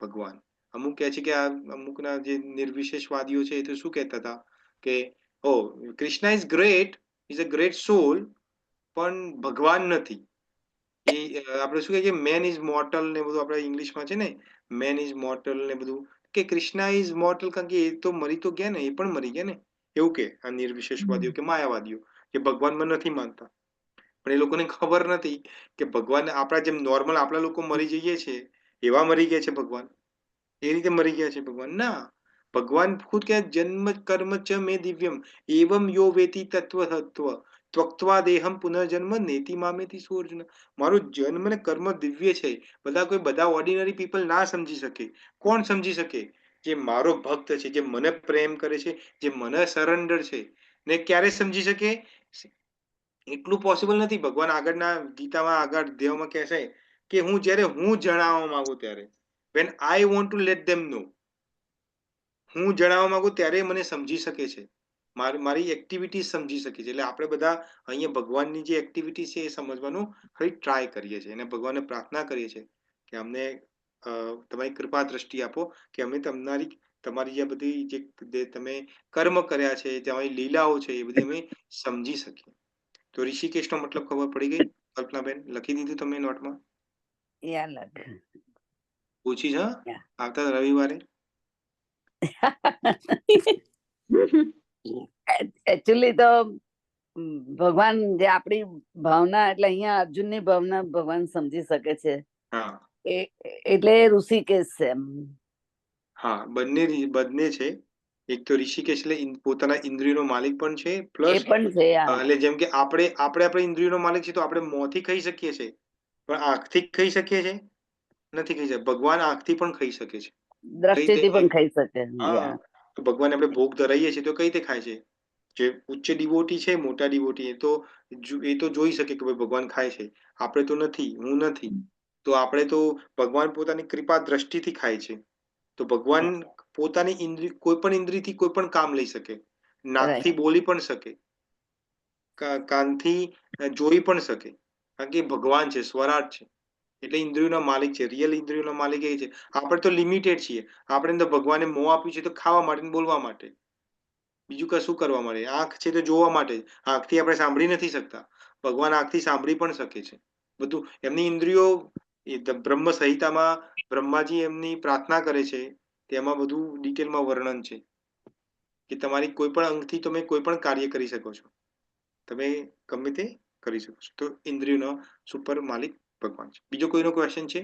ભગવાન. અમુક કહે છે કે અમુકના જે નિર્વિશેષવાદીઓ છે એ તો શું કહેતા હતા કે Krishna is great, is a great soul, પણ ભગવાન નથી. એ આપણે શું કહીએ, મેન ઇઝ મોર્ટલ ને બધું આપણે ઇંગ્લિશમાં છે ને, મેન ઇઝ મોર્ટલ ને બધું, કે કૃષ્ણ ઇઝ મોર્ટલ કારણ કે એ તો મરી તો ગયા ને, એ પણ મરી ગયા ને, એવું કે આ નિર્વિશેષવાદીઓ કે માયાવાદીઓ કે ભગવાનમાં નથી માનતા. પણ એ લોકોને ખબર નથી કે ભગવાન આપણા જેમ નોર્મલ આપણા લોકો મરી જઈએ છીએ એવા મરી ગયા છે ભગવાન, એ રીતે મરી ગયા છે ભગવાન ના. ભગવાન ખુદ કે જન્મ કર્મ ચ મે દિવ્યમ એવમ યો વેતિ તત્વ તત્વ, ત્વક્ત્વા દેહમ પુનર્જન્મ નેતિ મામેતિ સુઅર્જુન. મારું જન્મ ને કર્મ દિવ્ય છે. બધા ઓર્ડિનરી પીપલ ના સમજી શકે. કોણ સમજી શકે? જે મારો ભક્ત છે, જે મને પ્રેમ કરે છે, જે મને સરેન્ડર છે. ને ક્યારે સમજી શકે? એટલું પોસિબલ નથી. ભગવાન આગળના ગીતામાં આગળ દેવમાં કહે છે કે જ્યારે હું જણાવવા માંગુ ત્યારે, when I want to let them know, હું જણાવવા માંગુ ત્યારે મને સમજી શકે છે. મારી એક્ટિવિટી સમજી શકે છે. એટલે આપણે બધા અહીંયા ભગવાનની જે એક્ટિવિટી છે એ સમજવાનું ખરી ટ્રાય કરીએ છીએ અને ભગવાનને પ્રાર્થના કરીએ છીએ કે અમને તમારી કૃપા દ્રષ્ટિ આપો કે અમે તમારી જે બધી જે તમે કર્મ કર્યા છે, તમારી લીલાઓ છે, એ બધી અમે સમજી શકીએ. તો ઋષિકેશનો મતલબ ખબર પડી ગઈ? કલ્પનાબેન, લખી દીધું તમે નોટમાં? એ અલગ. પૂછી છે Yeah. આવતા રવિવારે. એકચ્યુઅલી તો ભગવાન જે આપણી ભાવના, એટલે અહીંયા અર્જુનની ભાવના ભગવાન સમજી શકે છે. હા એટલે ઋષિકેશ છે એમ. હા, બંને છે. એક તો ઋષિકેશ એટલે પોતાના ઇન્દ્રિયોનો માલિક પણ છે, પ્લસ એ પણ છે. એટલે જેમ કે આપણે ઇન્દ્રિયોનો માલિક છે તો આપણે મોંથી ખાઈ શકીએ છીએ, પણ આંખથી ખાઈ શકીએ છીએ? નથી ખાઈ શકતા. ભગવાન આંખથી પણ ખાઈ શકે છે. દ્રષ્ટિથી પણ ખાઈ શકે. હા, તો ભગવાન આપણે ભોગ ધરાઈએ છીએ તો કઈ રીતે ખાય છે? જે ઉચ્ચ ડિવોટી છે, મોટા ડિવોટી, એ તો જોઈ શકે કે ભાઈ ભગવાન ખાય છે. આપણે તો નથી, હું નથી. તો આપણે તો ભગવાન પોતાની કૃપા દ્રષ્ટિથી ખાય છે. તો ભગવાન પોતાની ઇન્દ્રિય, કોઈ પણ ઇન્દ્રિયથી કોઈ પણ કામ લઈ શકે. નાકથી બોલી પણ શકે, કાનથી જોઈ પણ શકે, કારણ કે ભગવાન છે, સ્વરાટ છે. એટલે ઇન્દ્રિયોનો માલિક છે. રિયલ ઇન્દ્રિયોનો માલિક એ છે. આપણે તો લિમિટેડ છીએ. આપણે તો ભગવાને મોં આપ્યું છે તો ખાવા માટે ને બોલવા માટે, બીજું કશું કરવા માટે. આંખ છે તો જોવા માટે. આંખથી આપણે સાંભળી નથી શકતા. ભગવાન આંખથી સાંભળી પણ શકે છે. બધું એમની ઇન્દ્રિયો, બ્રહ્મ સંહિતામાં બ્રહ્માજી એમની પ્રાર્થના કરે છે, તેમાં બધું ડિટેલમાં વર્ણન છે કે તમારી કોઈ પણ અંગથી તમે કોઈ પણ કાર્ય કરી શકો છો. તમે ગમે તે કરી શકો છો. તો ઇન્દ્રિયોનો સુપર માલિક ભગવાન છે. બીજો કોઈનો ક્વેશ્ચન છે?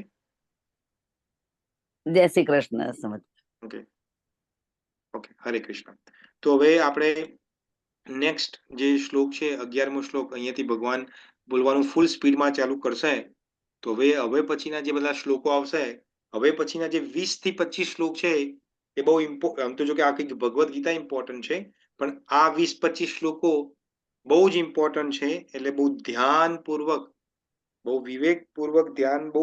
જય શ્રી કૃષ્ણ. સમજ. ઓકે, હરે કૃષ્ણ. તો હવે આપણે નેક્સ્ટ જે શ્લોક છે, 11મો શ્લોક, અહીંયાથી ભગવાન બોલવાનું ફૂલ સ્પીડમાં ચાલુ કરશે. તો હવે પછીના જે બધા શ્લોકો આવશે, હવે પછીના જે 20 થી 25 શ્લોક છે એ બહુ આમ તો જો કે આખી ભગવદ્ ગીતા ઇમ્પોર્ટન્ટ છે, પણ આ 20-25 શ્લોકો બહુ જ ઇમ્પોર્ટન્ટ છે. એટલે બહુ ધ્યાનપૂર્વક, બહુ વિવેકપૂર્વક ધ્યાન, બહુ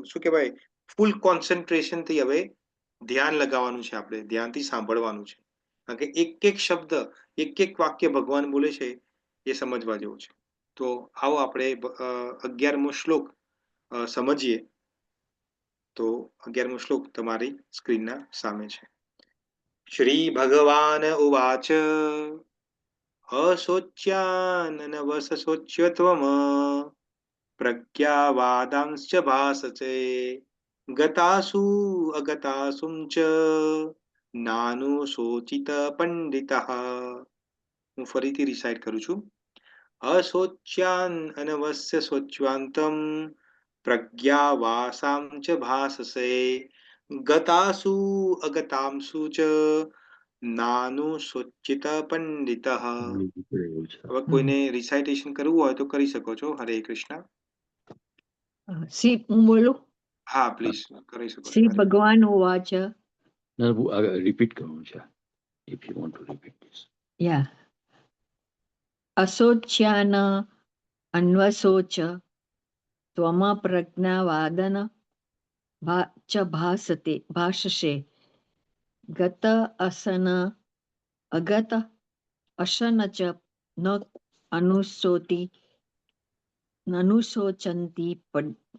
શું કહેવાય, ફૂલ કોન્સન્ટ્રેશન થી હવે ધ્યાન લગાવવાનું છે. આપણે ધ્યાનથી સાંભળવાનું છે, કારણ કે એક શબ્દ, એક વાક્ય ભગવાન બોલે છે એ સમજવા જેવું છે. તો આવો આપણે 11મો શ્લોક સમજીએ. તો 11મો શ્લોક તમારી સ્ક્રીનના સામે છે. શ્રી ભગવાન ઉવાચ અશોચ્યાનનવસશોચ્યત્વમ પ્રજ્ઞાવાદાંશ્ચ ભાસતે ગતાસુ અગતાસું ચ નાનુશોચિત પંડિતઃ. હું ફરીથી રિસાઇટ કરું છું. અશોચ્યાન અનવસ્ય શોચ્યાંતમ પ્રજ્ઞાવાસાં ચ ભાસસે ગતાસુ અગતાંસુ ચ નાનુશોચિત પંડિતઃ. હવે કોઈને રિસાઇટેશન કરવું હોય તો કરી શકો છો. હરે કૃષ્ણ. હું બોલું? હા, પ્લીઝ કરી શકો છો. શ્રી ભગવાન ઉવાચ. રિપીટ કરવું છે, if you want to repeat this. Yeah. અશોચ્યાન અન્વશોચ ત્વમ પ્રજ્ઞાવાદન ચ ભાષસે ગત અસન અગત અશન ચ ન અનુશોચંતિ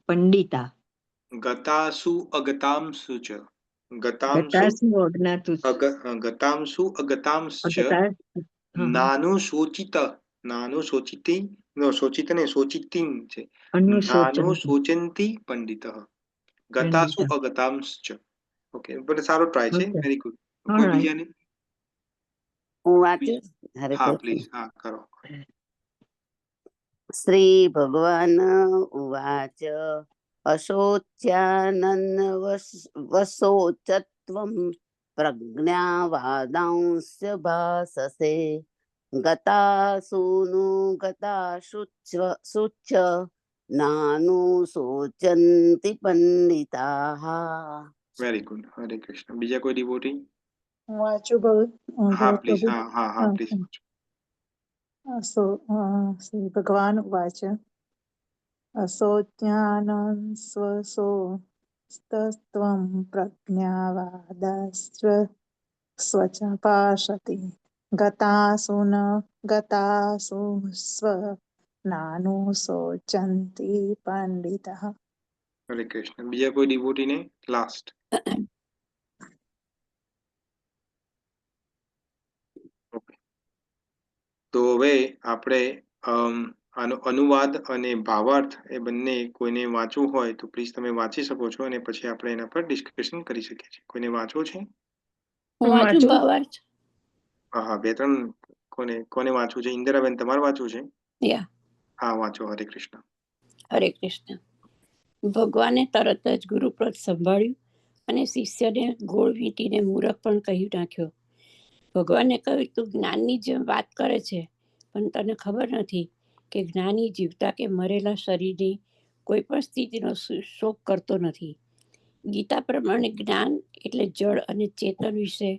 પંડિતા. ગતાસુ અગતાંસુ ચ. ગતાસુ અજ્ઞાતુ ગતાંસુ અગતાંશ્ચ નાનુશોચિત. નાનુશોચિતિ, નો શોચિત ને શોચિતિં છે. નાનુશોચંતિ પંડિતઃ. ગતાસુ અગતાંશ્ચ. ઓકે, પણ સારો ટ્રાય છે. Very good. કોઈ બીજાને? હું વાંચું. હરે હા, કૃષ્ણ. પ્લીઝ. હા, કરો. શ્રી ભગવાન ઉવાચ અશોચ્યાનન્વશોચત્વં પ્રજ્ઞાવાદાંસ્ય ભાસસે ગતા સૂનુ ગતા શુચ્ચ નાનું શોચંતિ પંડિતાઃ. Very good. હરે કૃષ્ણ. બીજા કોઈ ડિવોટી? હું વાંચું ભગવત હા પ્લીઝ. પ્રભુ. હા હા હા પ્લીઝ. શ્રી ભગવાન ઉવાચ અસોજ્ઞાनं સ્વસો સ્તસ્ત્વં પ્રજ્ઞાવાદાસ્વ સ્વચ ભાષતિ ગતાસુ ન ગતાસુ સ્વ નાનુશોચન્તિ પંડિતઃ. હરે કૃષ્ણ. બીજા કોઈ ડિવોટી ને? લાસ્ટ. ઓકે. તો હવે આપણે આનો અનુવાદ અને ભાવાર્થ એ બંને કોઈને વાંચવું હોય તો પ્લીઝ તમે વાંચી શકો છો અને પછી આપણે એના પર ડિસ્કશન કરી શકીએ છીએ. કોઈને વાંચવું છે? હું વાંચું ભાવાર્થ. હા હા, બે ત્રણ કોને વાંચવું છે? ઇન્દિરાબેન, તમારે વાંચવું છે? યા. હા વાંચો. હરે કૃષ્ણ. હરે કૃષ્ણ. ભગવાને તરત જ ગુરુપ્રદ સંભાળ્યું અને શિષ્યને ગોળ વીંટીને મૂરખ પણ કહી નાખ્યો. ભગવાને કહ્યું, તું જ્ઞાનની જેમ વાત કરે છે, પણ તને ખબર નથી કે જ્ઞાની જીવતા કે મરેલા શરીરની કોઈ પણ સ્થિતિનો શોક કરતો નથી. ગીતા પ્રમાણે જ્ઞાન એટલે જળ અને ચેતન વિશે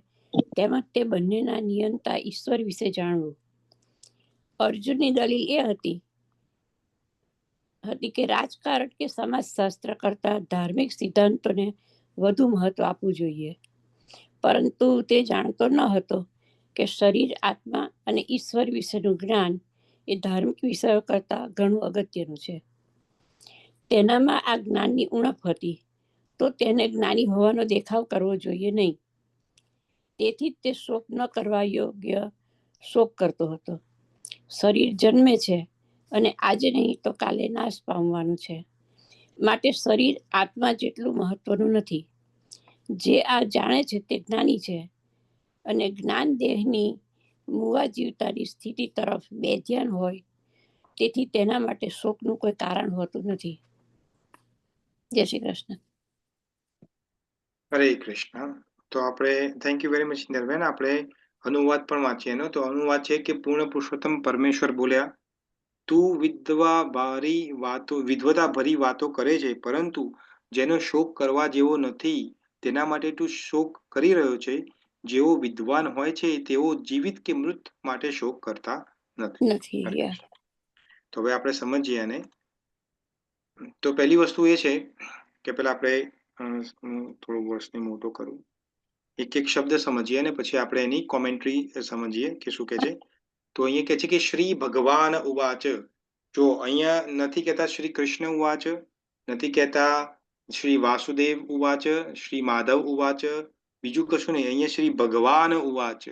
તેમજ તે બંનેના નિયંતા ઈશ્વર વિશે જાણવું. અર્જુનની દલીલ એ હતી કે રાજકારણ કે સમાજશાસ્ત્ર કરતા ધાર્મિક સિદ્ધાંતોને વધુ મહત્વ આપવું જોઈએ, પરંતુ તે જાણતો ન હતો કે શરીર, આત્મા અને ઈશ્વર વિશેનું જ્ઞાન એ ધાર્મિક વિષયો કરતા ઘણું અગત્યનું છે. તેનામાં આ જ્ઞાનની ઉણપ હતી, તો તેને જ્ઞાની હોવાનો દેખાવ કરવો જોઈએ નહીં. તેથી તે શોક ન કરવા યોગ્ય શોક કરતો હતો. શરીર જન્મે છે અને આજે નહીં તો કાલે નાશ પામવાનું છે, માટે શરીર આત્મા જેટલું મહત્વનું નથી. જે આ જાણે છે તે જ્ઞાની છે, અને જ્ઞાન દેહની મુવા જીવતાની સ્થિતિ તરફ બેધ્યાન હોય, તેથી તેના માટે શોકનું કોઈ કારણ હોતું નથી. જય શ્રી કૃષ્ણ. હરે કૃષ્ણ. તો આપણે થેન્ક યુ વેરી મચ ઇન્દિરાબેન. આપણે અનુવાદ પણ વાંચીએ એનો. તો અનુવાદ છે કે પૂર્ણ પુરુષોત્તમ પરમેશ્વર બોલ્યા, તું વિદ્વતા ભરી વાતો કરે છે, પરંતુ જેનો શોક કરવા જેવો નથી તેના માટે તું શોક કરી રહ્યો છે. જેઓ વિદ્વાન હોય છે તેઓ જીવિત કે મૃત માટે શોક કરતા નથી. હરે કૃષ્ણ. તો હવે આપણે સમજીએ આને. તો પહેલી વસ્તુ એ છે કે પેલા આપણે થોડું વર્ષને મોટો કરું, એક એક શબ્દ સમજીએ અને પછી આપણે એની કોમેન્ટ્રી સમજીએ કે શું કે છે. તો અહીંયા કે છે કે શ્રી ભગવાન ઉવાચ. જો અહીંયા નથી કહેતા શ્રી કૃષ્ણ ઉવાચ, નથી કહેતા શ્રી વાસુદેવ ઉવાચ, શ્રી માધવ ઉવાચ, બીજું કશું નહીં. અહીંયા શ્રી ભગવાન ઉવાચ.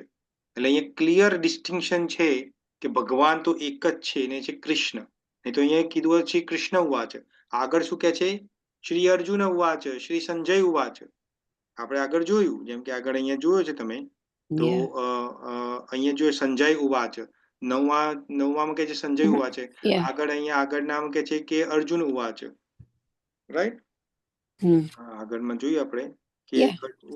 એટલે અહીંયા ક્લિયર ડિસ્ટિંક્શન છે કે ભગવાન તો એક જ છે ને છે કૃષ્ણ. નહીં તો અહીંયા કીધું શ્રી કૃષ્ણ ઉવાચ. આગળ શું કે છે? શ્રી અર્જુન ઉવાચ, શ્રી સંજય ઉવાચ. આપણે આગળ જોયું, જેમ કે આગળ અહીંયા જોયો છે તમે, તો અહીંયા જો સંજય ઉવાચ, નવમાં કે છે સંજય ઉવાચ, આગળ અહીંયા આગળનામ કે છે કે અર્જુન ઉવાચ. રાઈટ? આગળમાં જોયું આપણે કે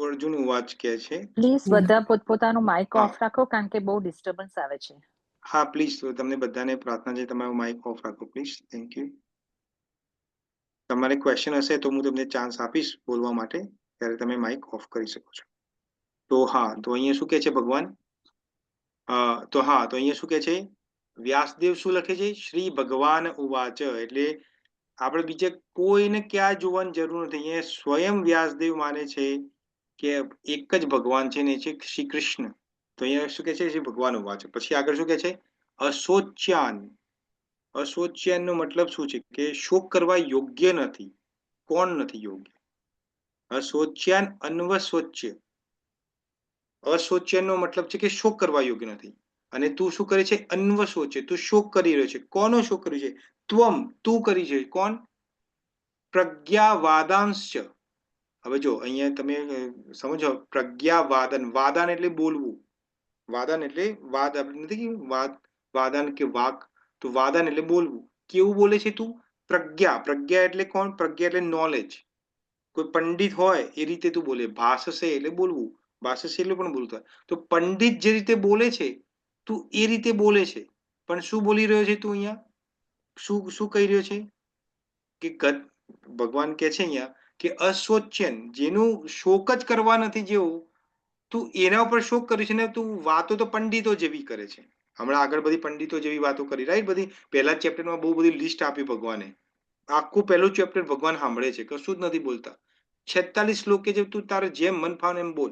અર્જુન ઉવાચ કે છે. પ્લીઝ બધા પોતપોતાનું માઇક ઓફ રાખો, કારણ કે બહુ ડિસ્ટર્બન્સ આવે છે. હા પ્લીઝ, તમને બધાને પ્રાર્થના છે તમારું માઇક ઓફ રાખો પ્લીઝ. Thank you. તમારે ક્વેશ્ચન હશે તો હું તમને ચાન્સ આપીશ બોલવા માટે, ત્યારે તમે માઇક ઓફ કરી શકો છો. તો હા, તો અહીંયા શું કે છે ભગવાન? તો અહીંયા શું કે છે? વ્યાસદેવ શું લખે છે? શ્રી ભગવાન ઉવાચ. એટલે આપણે બીજે કોઈને ક્યાં જોવાની જરૂર નથી. અહીંયા સ્વયં વ્યાસદેવ માને છે કે એક જ ભગવાન છે ને છે શ્રી કૃષ્ણ. તો અહીંયા શું કે છે? શ્રી ભગવાન ઉવાચ. પછી આગળ શું કે છે? અશોચ્યાન. અશોચ્યાન નો મતલબ શું છે? કે શોક કરવા યોગ્ય નથી. કોણ નથી યોગ્ય? અશોચ્યાન અન્વશોચ્ય. અશોચ્યાન નો મતલબ છે કે શોક કરવા યોગ્ય નથી, અને તું શું કરે છે? અન્વશોચ્ય. તું શોક કરી રહ્યો છે. કોનો શોક કર્યો છે? ત્વમ, તું કરી છે. કોણ? પ્રજ્ઞાવાદાંશ. હવે જો અહીંયા તમે સમજો, પ્રજ્ઞાવાદન. વાદન એટલે બોલવું. વાદન એટલે વાદ, આપણે નથી કે વાદન કે વાક. તો વાદન એટલે બોલવું. કેવું બોલે છે તું? પ્રજ્ઞા. પ્રજ્ઞા એટલે કોણ? પ્રજ્ઞા એટલે નોલેજ. કોઈ પંડિત હોય એ રીતે તું બોલે. ભાષસે એટલે બોલવું. ભાષસે એટલે પણ બોલતા. તો પંડિત જે રીતે બોલે છે તું એ રીતે બોલે છે, પણ શું બોલી રહ્યો છે તું અહીંયા? શું શું કહી રહ્યો છે કે ભગવાન કે છે અહીંયા કે અશોચ્યન, જેનું શોક જ કરવા નથી જેવું, તું એના ઉપર શોક કર્યું છે ને તું વાતો તો પંડિતો જેવી કરે છે. હમણાં આગળ બધી પંડિતો જેવી વાતો કરી, રાઈટ? બધી પહેલા ચેપ્ટરમાં બહુ બધી લિસ્ટ આપી ભગવાને. આખું પહેલું ચેપ્ટર ભગવાન સાંભળે છે, કશું જ નથી બોલતા. 46 શ્લોક કે જે તું તારે જેમ મન ફાવે એમ બોલ.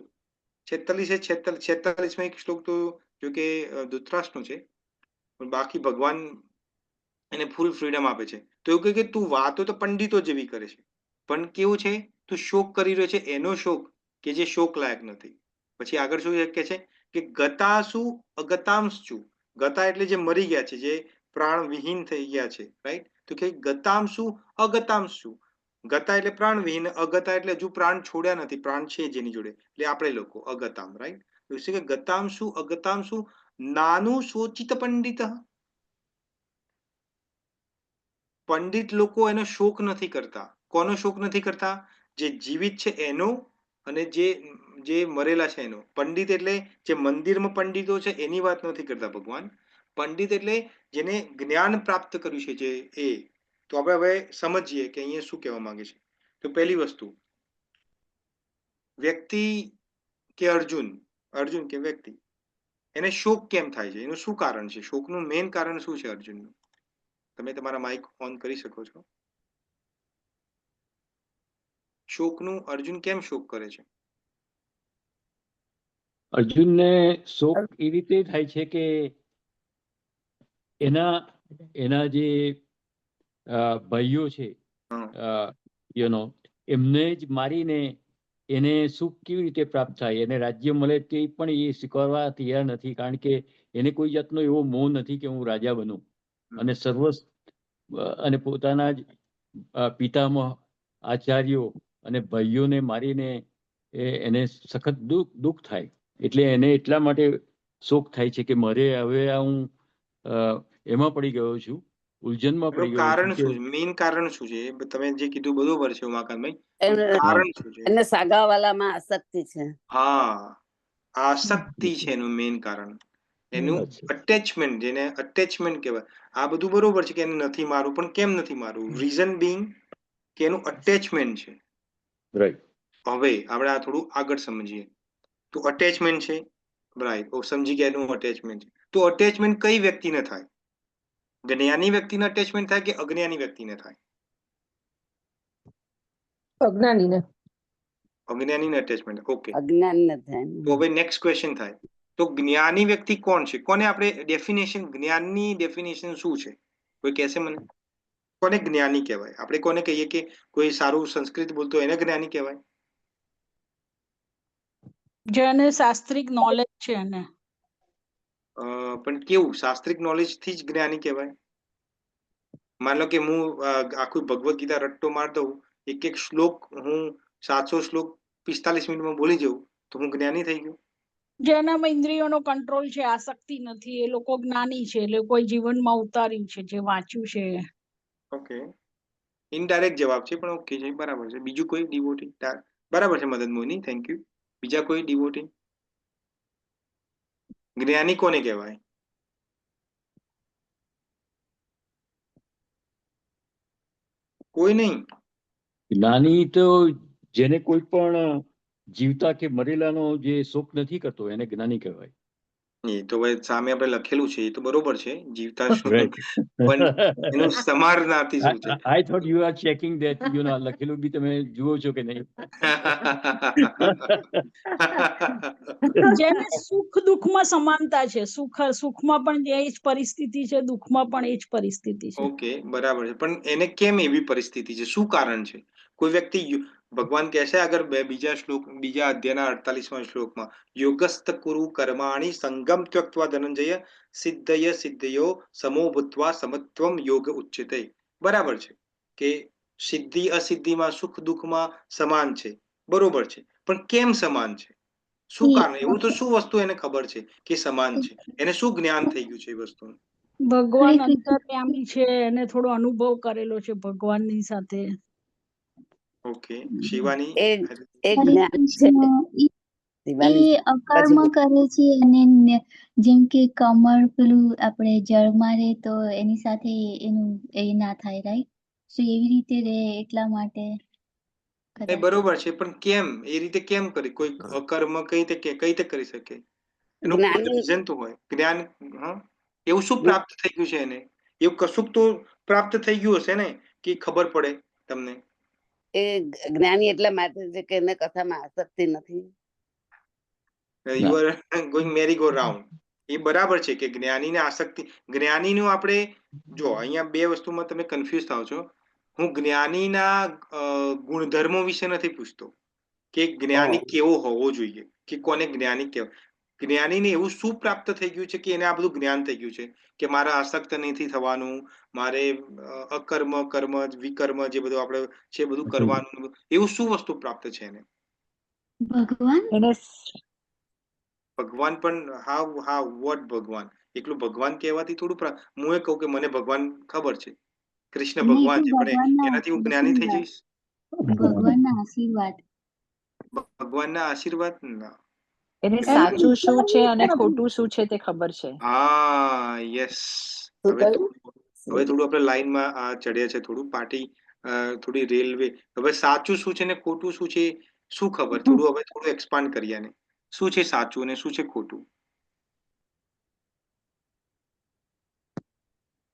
46 એક શ્લોક તો જો કે ધૃતરાષ્ટ્રનો છે, પણ બાકી ભગવાન એને ફૂલ ફ્રીડમ આપે છે. તો એવું કહે કે તું વાતો તો પંડિતો જેવી કરે છે, પણ કેવું છે, તું શોક કરી રહ્યો છે એનો શોક કે જે શોક લાયક નથી. પછી આગળ શું કે છે કે ગતાસુ અગતાંશુ. ગતા એટલે જે મરી ગયા છે, જે પ્રાણ વિહીન થઈ ગયા છે, રાઈટ? તો કે ગતાંશુ અગતાંશુ. ગતા એટલે પ્રાણ વિહીન, અગતા એટલે હજુ પ્રાણ છોડ્યા નથી, પ્રાણ છે જેની જોડે, એટલે આપણે લોકો અગતામ, રાઈટ? તો કે ગતાંશુ અગતાંશુ નાનું સોચિત પંડિત. પંડિત લોકો એનો શોક નથી કરતા. કોનો શોક નથી કરતા? જે જીવિત છે એનો, અને જે મરેલા છે એનો. પંડિત એટલે જે મંદિરમાં પંડિતો છે એની વાત નથી કરતા ભગવાન. પંડિત એટલે જેને જ્ઞાન પ્રાપ્ત કર્યું છે, જે એ. તો આપણે હવે સમજીએ કે અહીંયા શું કહેવા માંગે છે. તો પહેલી વસ્તુ, વ્યક્તિ કે અર્જુન કે વ્યક્તિ, એને શોક કેમ થાય છે? એનું શું કારણ છે? શોકનું મેઇન કારણ શું છે અર્જુનનું? તમે તમારા માઇક ઓન કરી શકો છો. શોકનું અર્જુન કેમ શોક કરે છે? અર્જુનને શોક એ રીતે થાય છે કે એના જે ભાઈઓ છે, એમને જ મારીને એને સુખ કેવી રીતે પ્રાપ્ત થાય, એને રાજ્ય મળે તે પણ એ સ્વીકારવા તૈયાર નથી. કારણ કે એને કોઈ જાતનો એવો મોહ નથી કે હું રાજા બનું, અને અને પોતાના જ પિતામહ આચાર્યો અને ભાઈઓને મારીને એને સખત દુઃખ થાય. એટલે એને એટલા માટે શોક થાય છે કે મારે હવે હું એમાં પડી ગયો છું, ઉલઝનમાં પડી ગયો કારણ છું. શું છે? મેઇન કારણ શું છે? તમે જે કીધું બરોબર છે ઉમાકાંતભાઈ, કારણ શું છે? એને સાગાવાલામાં આસક્તિ છે. હા, આસક્તિ છે એનું મેઇન કારણ. એનું અટેચમેન્ટ, જેને અટેચમેન્ટ કહેવાય. આ બધું બરોબર છે કે એને નથી મારવું, પણ કેમ નથી મારવું? રીઝન બીંગ કે એનું અટેચમેન્ટ છે. રાઈટ. હવે આપણે આ થોડું આગળ સમજીએ. તો અટેચમેન્ટ છે, રાઈટ? સમજી ગયા એનું અટેચમેન્ટ છે. તો અટેચમેન્ટ કઈ વ્યક્તિને થાય? જ્ઞાની વ્યક્તિને અટેચમેન્ટ થાય કે અજ્ઞાની વ્યક્તિને થાય? અજ્ઞાનીને. અજ્ઞાનીને અટેચમેન્ટ. ઓકે, અજ્ઞાન ન થાય. તો હવે નેક્સ્ટ ક્વેશ્ચન થાય, તો જ્ઞાની વ્યક્તિ કોણ છે? કોને આપણે ડેફિનેશન, જ્ઞાનની ડેફિનેશન શું છે? કોઈ કહેશે મને? કોને જ્ઞાની કહેવાય? આપણે કોને કહીએ કે કોઈ સારું સંસ્કૃત બોલતો એને જ્ઞાની કહેવાય? જેને શાસ્ત્રિક નોલેજ છે એને. પણ કેવું શાસ્ત્રિક નોલેજ થી જ જ્ઞાની કહેવાય? માન લો કે હું આખું ભગવદ્ ગીતા રટ્ટો માર દઉં, એક શ્લોક હું 700 શ્લોક 45 મિનિટમાં બોલી જઉં, તો હું જ્ઞાની થઈ ગયો? જેનામાં ઇન્દ્રિયોનો કંટ્રોલ છે, આસક્તિ નથી, એ લોકો જ્ઞાની છે. એ લોકો જીવનમાં ઉતાર્યું છે, જે વાંચ્યું છે. ઓકે, ઇનડાયરેક્ટ જવાબ છે, પણ ઓકે છે, બરાબર છે. બીજું કોઈ ડિવોટી? બરાબર છે મદન મોહની, થેન્ક યુ. બીજા કોઈ ડિવોટી? જ્ઞાની કોને કહેવાય? કોઈ નહીં? જ્ઞાની તો જેને કોઈ પણ જીવતા કે મરેલાનો જે શોક નથી કરતો એને જ્ઞાની કહેવાય. એ તો ભાઈ સામે આપણે લખેલું છે, એ તો બરોબર છે, જીવતા પણ એનું સમાનાર્થી શું છે? I thought you are checking that, લખેલું બી તમે જુઓ છો કે નહીં? જેને સુખ દુઃખમાં સમાનતા છે, સુખમાં પણ એ જ પરિસ્થિતિ છે, દુઃખમાં પણ એ જ પરિસ્થિતિ છે. ઓકે, બરાબર છે, પણ એને કેમ એવી પરિસ્થિતિ છે? શું કારણ છે? કોઈ વ્યક્તિ, ભગવાન કહે છે આગળ બીજા અધ્યાયના 48મા શ્લોકમાં, યોગસ્થ કુરુ કર્માણિ સંગમ ત્યક્ત્વા ધનંજય સિદ્ધયો સમો ભૂત્વા સમત્વમ યોગ ઉચ્યતે. બરાબર છે કે સિદ્ધિ અસિદ્ધિમાં, સુખ દુઃખમાં સમાન છે, બરોબર છે, પણ કેમ સમાન છે? શું કારણ? એવું તો શું વસ્તુ એને ખબર છે કે સમાન છે? એને શું જ્ઞાન થઈ ગયું છે એ વસ્તુનું? ભગવાન અંતર્યામી છે, એને થોડો અનુભવ કરેલો છે ભગવાનની સાથે. ઓકે, શિવાની? એ જ્ઞાન છે, દિવાની એ અકર્મ કરે છે અને જેમ કે કમળ પેલું આપણે જળમાં રહે તો એની સાથે એનું એ ના થાય, રાઈટ? સો એવી રીતે રહે એટલા માટે એ કદાચ. બરોબર છે, પણ કેમ એ રીતે કેમ કરી? કોઈ અકર્મ કઈ રીતે કરી શકે? એનું કોઈ જ્ઞાની રીઝન તો હોય. જ્ઞાન, હા, એવું શું પ્રાપ્ત થઈ ગયું છે એને? એવું કશુંક તો પ્રાપ્ત થઈ ગયું હશે ને કે ખબર પડે તમને. એ જ્ઞાની એટલા માટે છે કે એને કથામાં આસક્તિ નથી. You are going merry go round. એ બરાબર છે કે જ્ઞાનીને આસક્તિ, જ્ઞાનીનું આપણે જો અહીંયા બે વસ્તુમાં તમે કન્ફ્યુઝ થાવ છો. હું જ્ઞાનીના ગુણધર્મો વિશે નથી પૂછતો કે જ્ઞાની કેવો હોવો જોઈએ કે કોને જ્ઞાની કહેવાય. જ્ઞાનીને એવું શું પ્રાપ્ત થઈ ગયું છે કે એને આ બધું જ્ઞાન થઈ ગયું છે કે મારે આસક્ત નથી થવાનું, મારે અકર્મ, કર્મ, વિકર્મ જે બધું આપણે છે બધું કરવાનું, એવું શું વસ્તુ પ્રાપ્ત છે એને? ભગવાન એને ભગવાન પણ હાવ વોટ ભગવાન? એકલું ભગવાન કહેવાથી થોડું હું એ કહું કે મને ભગવાન ખબર છે, કૃષ્ણ નહીં તો ભગવાન છે, પણ એનાથી હું જ્ઞાની થઈ જઈશ? ભગવાનના આશીર્વાદ. ભગવાનના આશીર્વાદ ના. એને સાચું શું છે અને ખોટું શું છે તે ખબર છે. હા, યસ. શું હવે કહ્યું? થોડું આપણે લાઈનમાં ચડ્યા છે, થોડું પાર્ટી, થોડી રેલવે. હવે સાચું શું છે ને ખોટું શું છે શું ખબર? થોડું એક્સપાન્ડ કરીએ આને. શું છે સાચું અને શું છે ખોટું?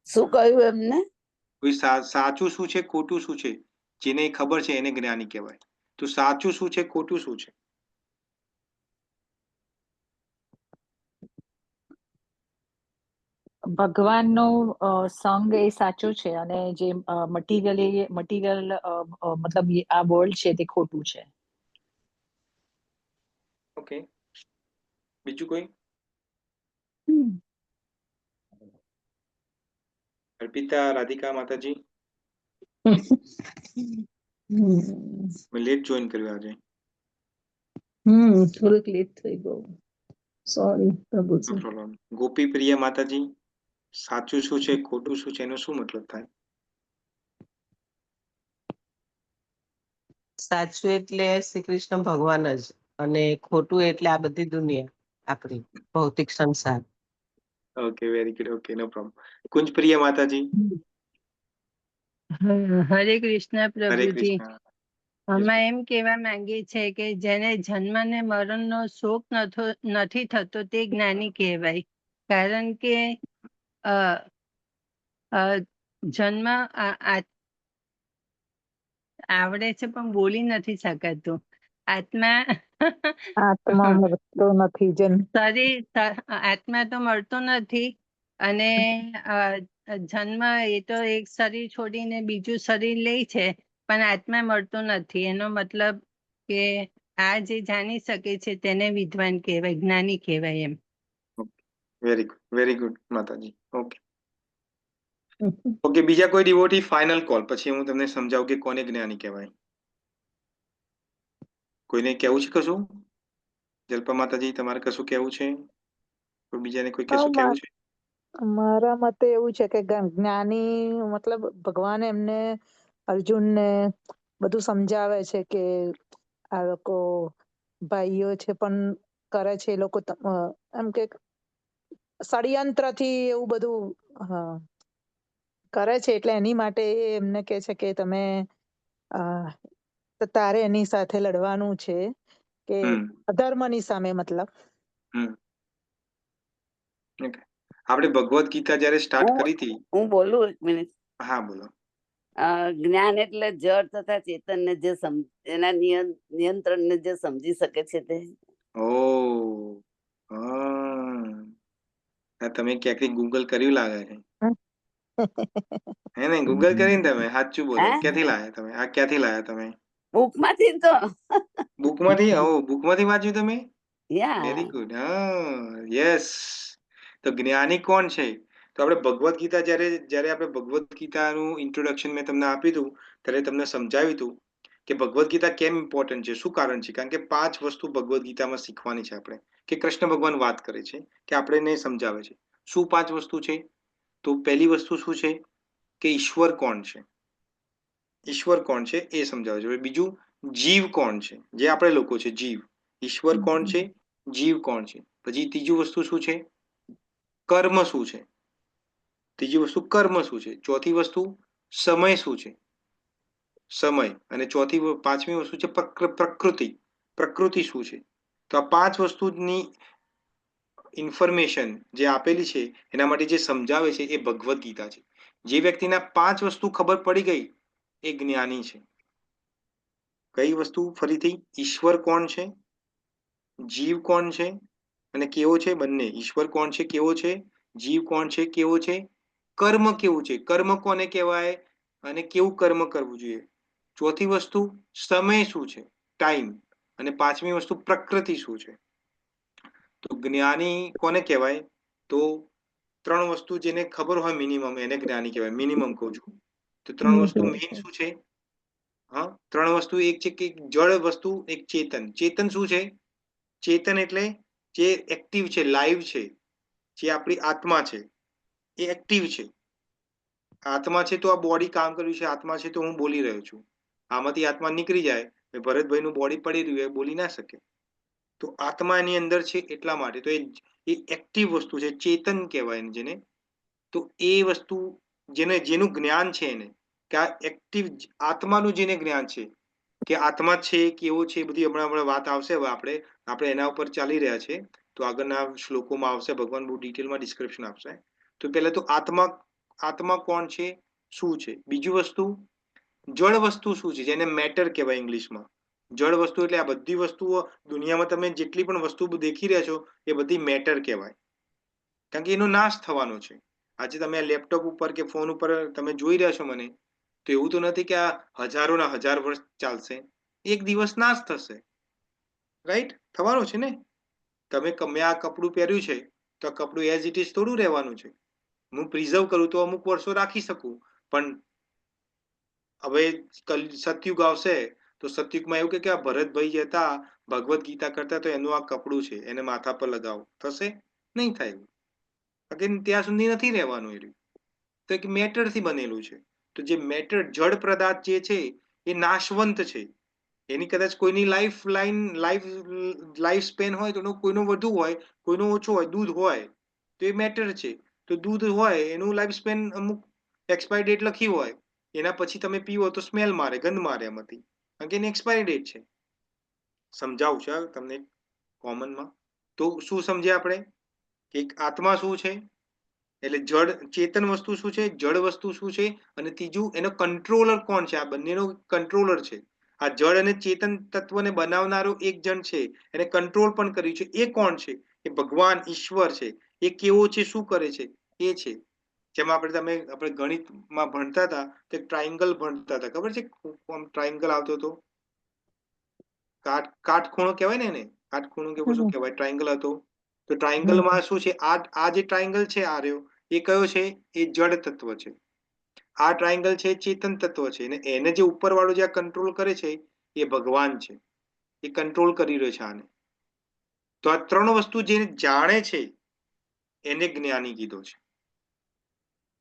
શું કહ્યું એમને? કોઈ સાચું શું છે, ખોટું શું છે, જેને ખબર છે એને જ્ઞાની કહેવાય. તો સાચું શું છે, ખોટું શું છે? ભગવાનનો સંગ એ સાચું છે અને જે મટીરિયલ મતલબ આ વર્લ્ડ છે તે ખોટું છે. ઓકે, બીજું કોઈ? અર્પિતા, રાધિકા, માતાજી. મેં લેટ જોઈન કર્યું આજે. થોડુંક લેટ થઈ ગયું, સોરી પ્રભુજી. નો પ્રોબ્લેમ. ગોપી પ્રિય માતાજી, સાચું શું છે, ખોટું શું છે, એનો શું મતલબ થાય? સાચું એટલે શ્રી કૃષ્ણ ભગવાન જ, અને ખોટું એટલે આ બધી દુનિયા, આપણી ભૌતિક સંસાર. Okay, very good. ઓકે, નો પ્રોબ્લેમ. કુંજ પ્રિય માતાજી. હરે કૃષ્ણ હરે પ્રભુજી. કૃષ્ણ. આમાં એમ કહેવા માંગે છે કે જેને જન્મ ને મરણનો શોક નથી થતો તે જ્ઞાની કહેવાય. કારણ કે અ, અ, જન્મ આવડે છે પણ બોલી નથી શકાતું. આત્મા મળતો નથી આત્મા તો મળતો નથી, અને જન્મ એ તો એક શરીર છોડીને બીજું શરીર લે છે, પણ આત્મા મળતો નથી. એનો મતલબ કે આ જે જાણી શકે છે તેને વિદ્વાન કહેવાય, જ્ઞાની કહેવાય એમ. વેરી ગુડ માતાજી. ઓકે. ઓકે, બીજા કોઈ ડિવોટી? ફાઇનલ કોલ, પછી હું તમને સમજાવું કે કોને જ્ઞાની કહેવાય. કોઈને કહેવું છે કશું? જલ્પા માતાજી, તમારે કશું કહેવું છે? કોઈ બીજાને કોઈ કશું કહેવું છે? મારા મતે એવું છે કે જ્ઞાની મતલબ ભગવાન એમને અર્જુનને બધું સમજાવે છે કે આ લોકો ભાઈઓ છે પણ કરે છે એ લોકો એમ કે ષડયંત્રથી એવું બધું કરે છે, એટલે એની માટે એમને કે છે કે તમે તારે એની સાથે લડવાનું છે કે અધર્મની સામે, મતલબ. આપણે ભગવદ ગીતા જયારે સ્ટાર્ટ કરી હતી. હું બોલું એક મિનિટ? હા, બોલો. જ્ઞાન એટલે જળ તથા ચેતનને જે એના નિયંત્રણને જે સમજી શકે છે તે. તમે ક્યાંકથી ગૂગલ કર્યું લાગે છે. હે ને? ગૂગલ કરીને તમે સાચું બોલો. ક્યાંથી લાયા તમે? આ ક્યાંથી લાયા તમે? બુકમાંથી તો. બુકમાંથી? બુકમાંથી વાંચ્યું તમે? યા. Very good. યસ. તો જ્ઞાની કોણ છે? તો આપણે ભગવદ ગીતા જ્યારે આપણે ભગવદ ગીતાનું ઇન્ટ્રોડક્શન મેં તમને આપ્યું હતું ત્યારે તમને સમજાવ્યું હતું કે ભગવદ ગીતા કેમ ઇમ્પોર્ટન્ટ છે, શું કારણ છે. કારણ કે 5 વસ્તુ ભગવદ ગીતામાં શીખવાની છે આપણે, કે કૃષ્ણ ભગવાન વાત કરે છે, કે આપણે સમજાવે છે. શું 5 વસ્તુ છે? તો પહેલી વસ્તુ શું છે કે ઈશ્વર કોણ છે, ઈશ્વર કોણ છે એ સમજાવે છે. બીજું, જીવ કોણ છે, જે આપણે લોકો છે જીવ, ઈશ્વર કોણ છે, જીવ કોણ છે. પછી ત્રીજું વસ્તુ શું છે, કર્મ શું છે. ત્રીજી વસ્તુ કર્મ શું છે. ચોથી વસ્તુ સમય શું છે, સમય. અને પાંચમી વસ્તુ છે પ્રકૃતિ. પ્રકૃતિ શું છે. તો આ 5 વસ્તુની ઇન્ફોર્મેશન જે આપેલી છે એના માટે જે સમજાવે છે એ ભગવદ્ ગીતા છે. જે વ્યક્તિના 5 વસ્તુ ખબર પડી ગઈ એ જ્ઞાની છે. કઈ વસ્તુ ફરીથી? ઈશ્વર કોણ છે, જીવ કોણ છે અને કેવો છે, બંને. ઈશ્વર કોણ છે, કેવો છે, જીવ કોણ છે, કેવો છે, કર્મ કેવું છે, કર્મ કોને કહેવાય અને કેવું કર્મ કરવું જોઈએ. ચોથી વસ્તુ સમય શું છે, ટાઈમ. અને પાંચમી વસ્તુ પ્રકૃતિ શું છે. તો જ્ઞાની કોને કહેવાય? તો 3 વસ્તુ જેને ખબર હોય મિનિમમ એને જ્ઞાની કહેવાય. મિનિમમ કહું છું. તો 3 વસ્તુ મેઇન શું છે? હા, 3 વસ્તુ. એક છે કે જળ વસ્તુ, એક ચેતન. ચેતન શું છે? ચેતન એટલે જે એક્ટિવ છે, લાઈવ છે, જે આપણી આત્મા છે એ એક્ટિવ છે. આત્મા છે તો આ બોડી કામ કર્યું છે, આત્મા છે તો હું બોલી રહ્યો છું. આમાંથી આત્મા નીકળી જાય, ભરતભાઈનું બોડી પડી રહ્યું એ બોલી ના શકે. તો આત્મા એની અંદર છે એટલા માટે. તો એ એક્ટિવ વસ્તુ છે, ચેતન કહેવાય જેને. તો એ વસ્તુ જેનું જ્ઞાન છે એને, કે આ એક્ટિવ આત્માનું જેને જ્ઞાન છે કે આત્મા છે કેવો છે, બધી હમણાં વાત આવશે. હવે આપણે એના ઉપર ચાલી રહ્યા છે. તો આગળના શ્લોકોમાં આવશે, ભગવાન બહુ ડિટેલમાં ડિસ્ક્રિપ્શન આપશે. તો પહેલા તો આત્મા કોણ છે, શું છે. બીજું વસ્તુ જળ વસ્તુ શું છે, જેને મેટર કહેવાય ઇંગ્લિશમાં. જળ વસ્તુ એટલે આ બધી વસ્તુઓ દુનિયામાં તમે જેટલી પણ વસ્તુ દેખી રહ્યા છો એ બધી મેટર કહેવાય. કારણ કે એનો નાશ થવાનો છે. આજે તમે લેપટોપ ઉપર કે ફોન ઉપર તમે જોઈ રહ્યા છો મને, તો એવું તો નથી કે આ હજારોના હજાર વર્ષ ચાલશે. એક દિવસ નાશ થશે, રાઈટ? થવાનો છે ને. મેં આ કપડું પહેર્યું છે તો આ કપડું એઝ ઇટ ઇઝ થોડું રહેવાનું છે. હું પ્રિઝર્વ કરું તો અમુક વર્ષો રાખી શકું. પણ હવે સતયુગ આવશે તો સતયુગમાં એવું કે આ ભરતભાઈ જે હતા ભગવદ્ ગીતા કરતા, તો એનું આ કપડું છે, એને માથા પર લગાવો. થશે? નહીં થાય. ત્યાં સુધી નથી રહેવાનું. એ તો એક મેટરથી બનેલું છે. તો જે મેટર જળ પદાર્થ જે છે એ નાશવંત છે. એની કદાચ કોઈની લાઈફ સ્પેન હોય તો કોઈનો વધુ હોય, કોઈનો ઓછો હોય. દૂધ હોય તો એ મેટર છે. તો દૂધ હોય એનું લાઈફ સ્પેન અમુક એક્સપાયરી ડેટ લખી હોય, એના પછી તમે પીવો તો સ્મેલ મારે, ગંધ મારે એમાંથી, કારણ કે એની એક્સપાયરી ડેટ છે. સમજાવું છે તમને કોમનમાં. તો શું સમજ્યા આપણે કે આત્મા શું છે, એટલે જળ ચેતન વસ્તુ શું છે, જળ વસ્તુ શું છે, અને ત્રીજું એનો કંટ્રોલર કોણ છે. આ બંનેનો કંટ્રોલર છે. આ જળ અને ચેતન તત્વને બનાવનારો એક જણ છે, એને કંટ્રોલ પણ કર્યું છે. એ કોણ છે? એ ભગવાન ઈશ્વર છે. એ કેવો છે, શું કરે છે, એ છે. જેમ આપણે ગણિતમાં ભણતા હતા તો ટ્રાયંગલ ભણતા હતા, ખબર છે? ટ્રાયંગલ આવતો હતો, કાટખૂણો કહેવાય ને એને, કાટખૂણો કે શું કહેવાય, ટ્રાયંગલ હતો. તો ટ્રાયંગલમાં શું છે, આ જે ટ્રાયંગલ છે આ રહ્યો, એ કયો છે? એ જડ તત્વ છે. આ ટ્રાયંગલ છે ચેતન તત્વ છે. અને એને જે ઉપરવાળો જે કંટ્રોલ કરે છે એ ભગવાન છે. એ કંટ્રોલ કરી રહ્યો છે આને. તો આ 3 વસ્તુ જે જાણે છે એને જ્ઞાની કીધો છે.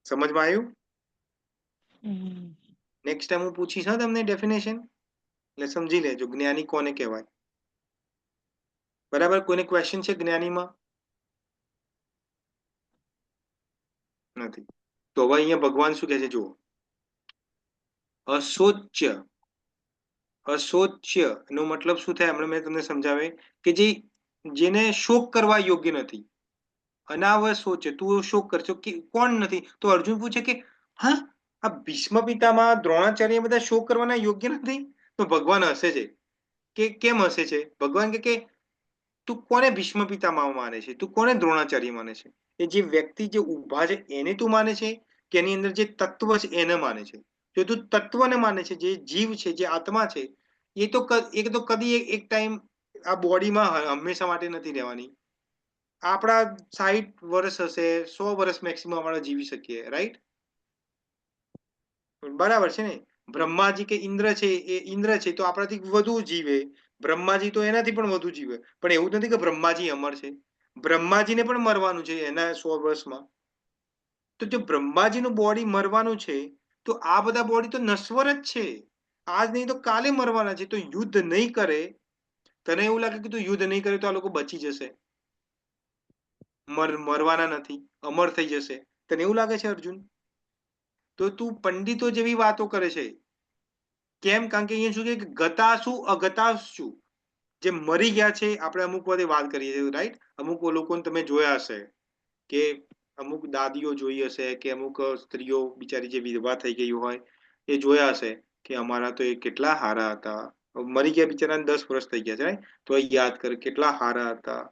સમજમાં આવ્યું? નેક્સ્ટ ટાઈમ હું પૂછીશ તમને ડેફિનેશન, એટલે સમજી લેજો જ્ઞાની કોને કહેવાય. બરાબર? કોઈને ક્વેશ્ચન છે જ્ઞાનીમાં? નથી. તો હવે અહીંયા ભગવાન શું કહે છે જુઓ. અશોચ્ય નો મતલબ શું થાય? હમણાં મેં તમને સમજાવે કે જેને શોક કરવા યોગ્ય નથી. અનાવશોચ્ય, તું શોક કરશો કે કોણ નથી? તો અર્જુન પૂછે કે હા, આ ભીષ્મ પિતામહ, દ્રોણાચાર્ય બધા શોક કરવાના યોગ્ય નથી? તો ભગવાન હસે છે કે કેમ હસે છે? ભગવાન કે તું કોને ભીષ્મ પિતામહ માને છે, તું કોને દ્રોણાચાર્ય માને છે? એ જે વ્યક્તિ જે ઊભા છે એને તું માને છે કે એની અંદર જે તત્વ છે એને માને છે? જો તું તત્વને માને છે, જે જીવ છે, જે આત્મા છે, એ તો કદી એક ટાઈમ આ બોડીમાં હંમેશા માટે નથી રહેવાની. આપણા 60 વર્ષ હશે, 100 વર્ષ મેક્સિમમ આપણે જીવી શકીએ, રાઈટ? બરાબર છે ને? બ્રહ્માજી કે ઇન્દ્ર છે, એ ઇન્દ્ર છે તો આપણાથી વધુ જીવે. બ્રહ્માજી તો એનાથી પણ વધુ જીવે. પણ એવું નથી કે બ્રહ્માજી અમર છે. બ્રહ્માજીને પણ મરવાનું છે એના 100 વર્ષમાં. તો જો બ્રહ્માજીનું બોડી મરવાનું છે તો આ બધા બોડી તો નશ્વર જ છે. આજ નહીં તો કાલે મરવાના છે. તો યુદ્ધ નહીં કરે તને એવું લાગે કે તું યુદ્ધ નહીં કરે તો આ લોકો બચી જશે, મરવાના નથી, અમર થઈ જશે? તને એવું લાગે છે અર્જુન? તો તું પંડિતો જેવી વાતો કરે છે. કેમ? કારણ કે અહીંયા શું કે ગતાસુ અગતાસુ, જે મરી ગયા છે, આપણે અમુક વખતે વાત કરીએ છીએ, રાઈટ? અમુક લોકોને તમે જોયા હશે કે અમુક દાદીઓ જોઈ હશે કે અમુક સ્ત્રીઓ બિચારી જે વિધવા થઈ ગઈ હોય એ જોયા હશે કે અમારા તો એ કેટલા હારા હતા, મરી ગયા બિચારાને 10 વર્ષ થઈ ગયા છે, right? તો એ યાદ કરે કેટલા હારા હતા,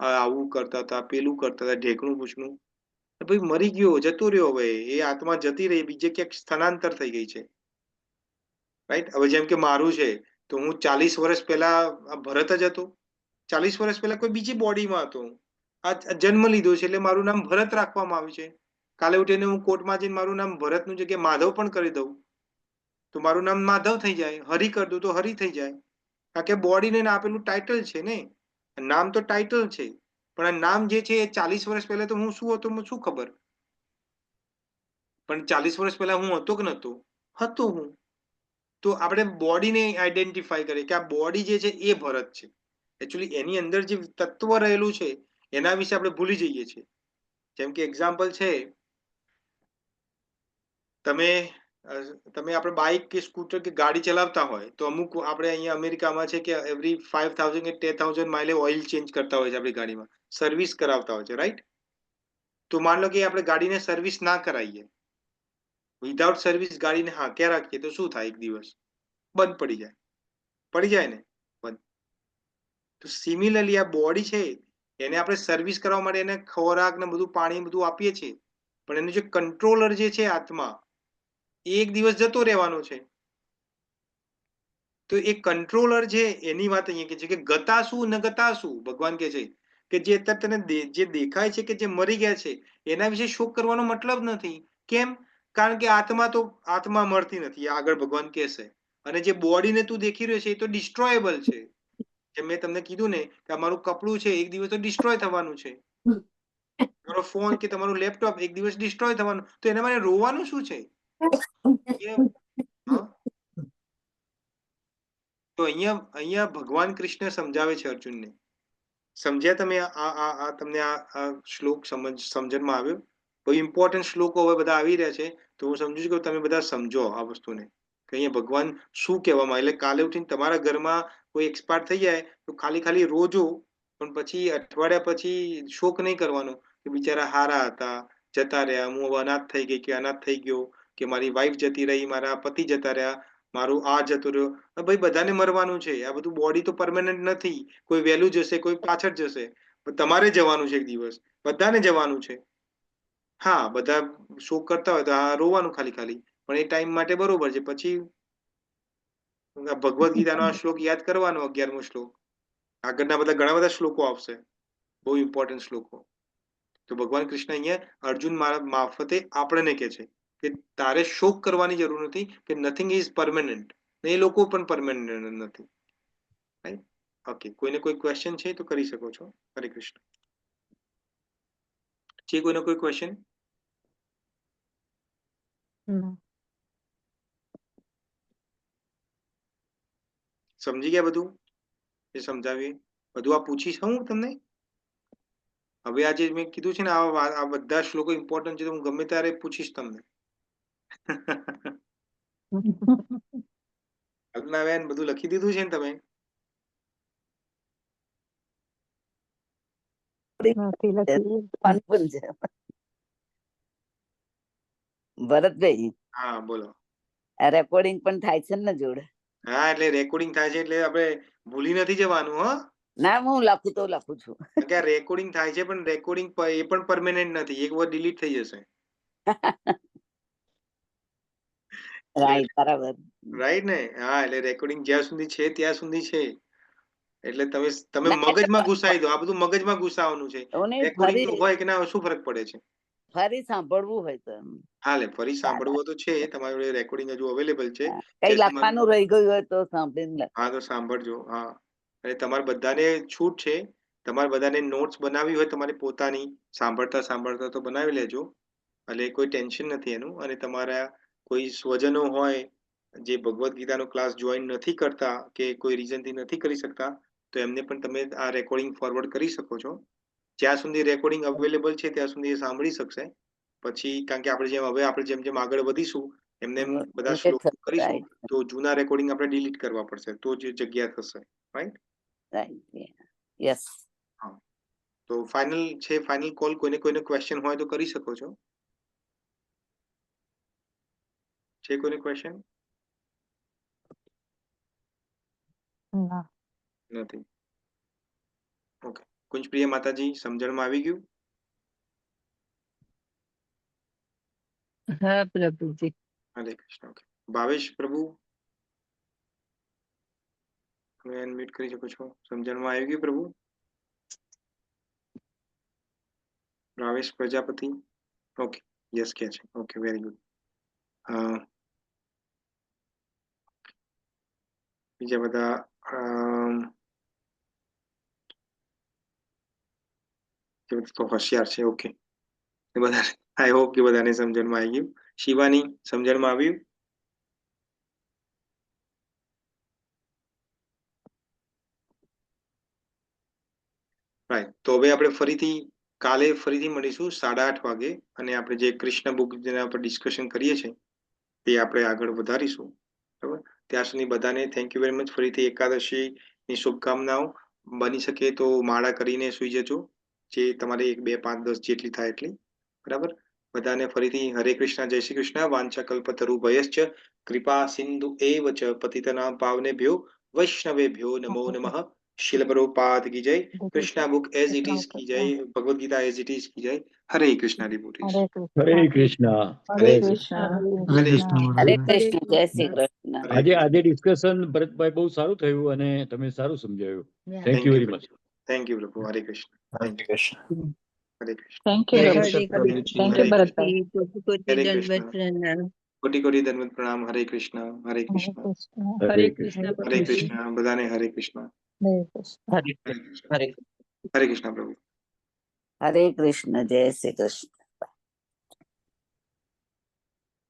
આવું કરતા હતા, પેલું કરતા હતા, ઢેકણું પૂછનું. ભાઈ મરી ગયો, જતો રહ્યો, હવે એ આત્મા જતી રહી, બીજે ક્યાંક સ્થળાંતર થઈ ગઈ છે, રાઈટ? હવે જેમ કે મારું છે તો હું 40 વર્ષ પહેલા ભરત જ હતો, 40 વર્ષ પહેલા કોઈ બીજી બોડીમાં હતો. આ જન્મ લીધો છે એટલે મારું નામ ભરત રાખવામાં આવ્યું છે. કાલે ઉઠીને હું કોર્ટમાં જઈને મારું નામ ભરતનું જગ્યાએ માધવ પણ કરી દઉં તો મારું નામ માધવ થઈ જાય, હરિ કરી દઉં તો હરિ થઈ જાય. કારણ કે બોડીને આપેલું ટાઇટલ છે ને, નામ તો ટાઇટલ છે, પણ આ નામ જે છે એ 40 વર્ષ પહેલા તો હું શું હતો મને શું ખબર? પણ 40 વર્ષ પહેલા હું હતો કે નતો? હતો હું. તો આપણે બોડીને આઈડેન્ટિફાઈ કરીએ કે આ બોડી જે છે એ ભરત છે. એકચ્યુઅલી એની અંદર જે તત્વ રહેલું છે એના વિશે આપણે ભૂલી જઈએ છીએ. જેમ કે એક્ઝામ્પલ છે, તમે આપણે બાઇક કે સ્કૂટર કે ગાડી ચલાવતા હોય તો અમુક આપણે અહીંયા અમેરિકામાં છે કે એવરી 5000 કે 10000 માઇલે ઓઇલ ચેન્જ કરતા હોય છે આપણી ગાડીમાં, સર્વિસ કરાવતા હોય છે, રાઈટ? તો માન લો કે આપણે ગાડીને સર્વિસ ના કરાવીએ, વિધાઉટ સર્વિસ ગાડીને હાંક્યા રાખીએ તો શું થાય? એક દિવસ બંધ પડી જાય ને, બંધ. તો સિમિલરલી આ બોડી છે એને આપણે સર્વિસ કરવા માટે એને ખોરાક ને બધું પાણી બધું આપીએ છીએ, પણ એનું જે કંટ્રોલર જે છે આત્મા, એ એક દિવસ જતો રહેવાનો છે. તો એ કંટ્રોલર છે એની વાત અહીંયા કે છે કે ગતાસુ ન ગતાસુ, ભગવાન કે છે કે જે અત્યારે તને જે દેખાય છે કે જે મરી ગયા છે એના વિશે શોક કરવાનો મતલબ નથી. કેમ? કારણ કે આત્મા મરતી નથી, આગળ ભગવાન કહેશે. અને જે બોડીને તું દેખી રહ્યો છે એ તો ડિસ્ટ્રોયેબલ છે. જેમ મેં તમને કીધું ને કે અમારું કપડું છે એક દિવસ તો ડિસ્ટ્રોય થવાનું છે, તમારો ફોન કે તમારું લેપટોપ એક દિવસ ડિસ્ટ્રોય થવાનું, તો એના માટે રોવાનું શું છે? તો અહીંયા ભગવાન કૃષ્ણ સમજાવે છે અર્જુનને. સમજ્યા તમે? તમને આ શ્લોક સમજણમાં આવ્યો? બહુ ઇમ્પોર્ટન્ટ શ્લોકો હવે બધા આવી રહ્યા છે, તો હું સમજુ છું કે તમે બધા સમજો આ વસ્તુને કે અહીંયા ભગવાન શું કહેવા માંગે. એટલે કાલે ઉઠીને તમારા ઘરમાં કોઈ એક્સપાયર થઈ જાય તો ખાલી રોજો, પણ પછી અઠવાડિયા પછી શોક નહીં કરવાનો કે બિચારા હારા હતા, જતા રહ્યા, હું હવે અનાથ થઈ ગઈ કે અનાથ થઈ ગયો, કે મારી વાઈફ જતી રહી, મારા પતિ જતા રહ્યા, મારું આ જતું રહ્યો. ભાઈ બધાને મરવાનું છે, આ બધું બોડી તો પરમેનન્ટ નથી, કોઈ વહેલું જશે, કોઈ પાછળ જશે, તમારે જવાનું છે એક દિવસ, બધાને જવાનું છે. હા, બધા શોક કરતા હોય તો આ રોવાનું ખાલી, પણ એ ટાઈમ માટે બરોબર છે. પછી ભગવદ્ ગીતાનો આ શ્લોક યાદ કરવાનો, 11મો શ્લોક. આગળના ઘણા બધા શ્લોકો આવશે, બહુ ઇમ્પોર્ટન્ટ શ્લોકો. તો ભગવાન કૃષ્ણ અહીંયા અર્જુન મારફતે આપણને કહે છે કે તારે શોક કરવાની જરૂર નથી, કે નથિંગ ઇઝ પરમેનન્ટ, એ લોકો પણ પરમેનન્ટ નથી, રાઈટ? ઓકે, કોઈને કોઈ ક્વેશ્ચન છે તો કરી શકો છો. હરે કૃષ્ણ. છે કોઈનો કોઈ ક્વેશ્ચન? સમજી ગયા બધું એ સમજાવ્યું? બધું આ પૂછીશ હું તમને. હવે આજે મેં કીધું છે ને આ બધા શ્લોકો ઇમ્પોર્ટન્ટ છે, તો હું ગમે ત્યારે પૂછીશ તમને. કલ્પનાબેન બધું લખી દીધું છે ને તમે? ભરતભાઈ, હા બોલો. આ રેકોર્ડિંગ પણ થાય છે ને જોડે? હા, એટલે રેકોર્ડિંગ થાય છે એટલે આપણે ભૂલી નથી જવાનું. હો ના, હું લખું છું. કારણ કે આ રેકોર્ડિંગ થાય છે, પણ રેકોર્ડિંગ એ પણ પરમેનન્ટ નથી, એક વાર ડિલીટ થઈ જશે. રાઈટ, બરાબર. રાઈટ ને? હા, એટલે રેકોર્ડિંગ જ્યાં સુધી છે ત્યાં સુધી છે. એટલે તમે મગજમાં ઘુસાઈ દો, આ બધું મગજમાં ઘુસાવાનું છે. રેકોર્ડિંગ તો હોય કે ના હોય, શું ફરક પડે છે? ફરી સાંભળવું હોય તો હાલે, ફરી સાંભળવું તો છે, તમારી જોડે રેકોર્ડિંગ હજુ અવેલેબલ છે. કઈ લખવાનું રહી ગયું હોય તો સાંભળીને. હા, તો સાંભળજો. હા, અને તમારે બધાને છૂટ છે, તમારે બધાને નોટ્સ બનાવી હોય તમારી પોતાની, સાંભળતા તો બનાવી લેજો, એટલે કોઈ ટેન્શન નથી એનું. અને તમારા કોઈ સ્વજનો હોય જે ભગવદ્ ગીતાનો ક્લાસ જોઈન નથી કરતા કે કોઈ રીઝનથી નથી કરી શકતા, તો એમને પણ તમે આ રેકોર્ડિંગ ફોરવર્ડ કરી શકો છો. જ્યાં સુધી રેકોર્ડિંગ અવેલેબલ છે ત્યાં સુધી એ સાંભળી શકશે. પછી કારણ કે આપણે જેમ આગળ વધીશું એમને બધા શ્લોકો કરીશું તો જૂના રેકોર્ડિંગ આપણે ડિલીટ કરવા પડશે તો જ જગ્યા થશે. રાઈટ? યસ. હા. તો ફાઇનલ કોલ. કોઈને ક્વેશ્ચન હોય તો કરી શકો છો. છે કોઈને ક્વેશ્ચન? નથી. ઓકે. કુંજપ્રિય માતાજી, સમજણમાં આવી ગયું? હા પ્રભુજી. હરે કૃષ્ણ. ઓકે. ભાવેશ પ્રભુ, તમે અનમ્યુટ કરી શકો છો. સમજણમાં આવી ગયું પ્રભુ? ભાવેશ પ્રજાપતિ. ઓકે. યસ કે છે. Okay, very good. બીજા બધા તો હોશિયાર છે. ઓકે. બધા આઈ હોપ કે બધાને સમજણમાં આવી ગયું. શિવાની, સમજણમાં આવ્યું? રાઈટ. તો હવે આપણે કાલે ફરીથી મળીશું 8:30 વાગે અને આપણે જે કૃષ્ણ બુક જેના પર ડિસ્કશન કરીએ છીએ તે આપણે આગળ વધારીશું. બરાબર? ત્યાં સુધી બધાને થેન્ક યુ વેરી મચ. ફરીથી એકાદશીની શુભકામનાઓ. બની શકે તો માળા કરીને સુઈ જજો, જે તમારે 1, 2, 5, 10 જેટલી થાય એટલી. બરાબર? બધાને ફરીથી હરે કૃષ્ણ, જય શ્રી કૃષ્ણ. વાંછા કલ્પતરુભયશ્ચ કૃપા સિંધુ એવ ચ પતિતનાં પાવનેભ્યો વૈષ્ણવેભ્યો નમો નમઃ. શીલ પ્રભુપાદ કી જય. Krishna book as it is કી જય. Bhagavad Gita as it is કી જય. હરે કૃષ્ણ ડિવોટીઝ. હરે હરે કૃષ્ણ. હરે કૃષ્ણ. હરે કૃષ્ણ હરે મહારાજ. કૃષ્ણ. જય શ્રી કૃષ્ણ. આજે ડિસ્કશન ભરતભાઈ બહુ સારું થયું અને તમે સારું સમજાવ્યું. Thank you very much. Thank you પ્રભુ. હરે કૃષ્ણ. હરે કૃષ્ણ. હરે કૃષ્ણ. થેન્ક યુ હરે પ્રભુજી. Krishna thank you Bharatbhai. હરે દંડવત કૃષ્ણ. પ્રણામ. કોટી કોટી દંડવત પ્રણામ. હરે કૃષ્ણ. હરે કૃષ્ણ. હરે કૃષ્ણ હરે પ્રભુજી. કૃષ્ણ. બધાને હરે કૃષ્ણ. હરે કૃષ્ણ. હરે હરે કૃષ્ણ. હરે હરે કૃષ્ણ પ્રભુ. હરે કૃષ્ણ. જય શ્રી કૃષ્ણ.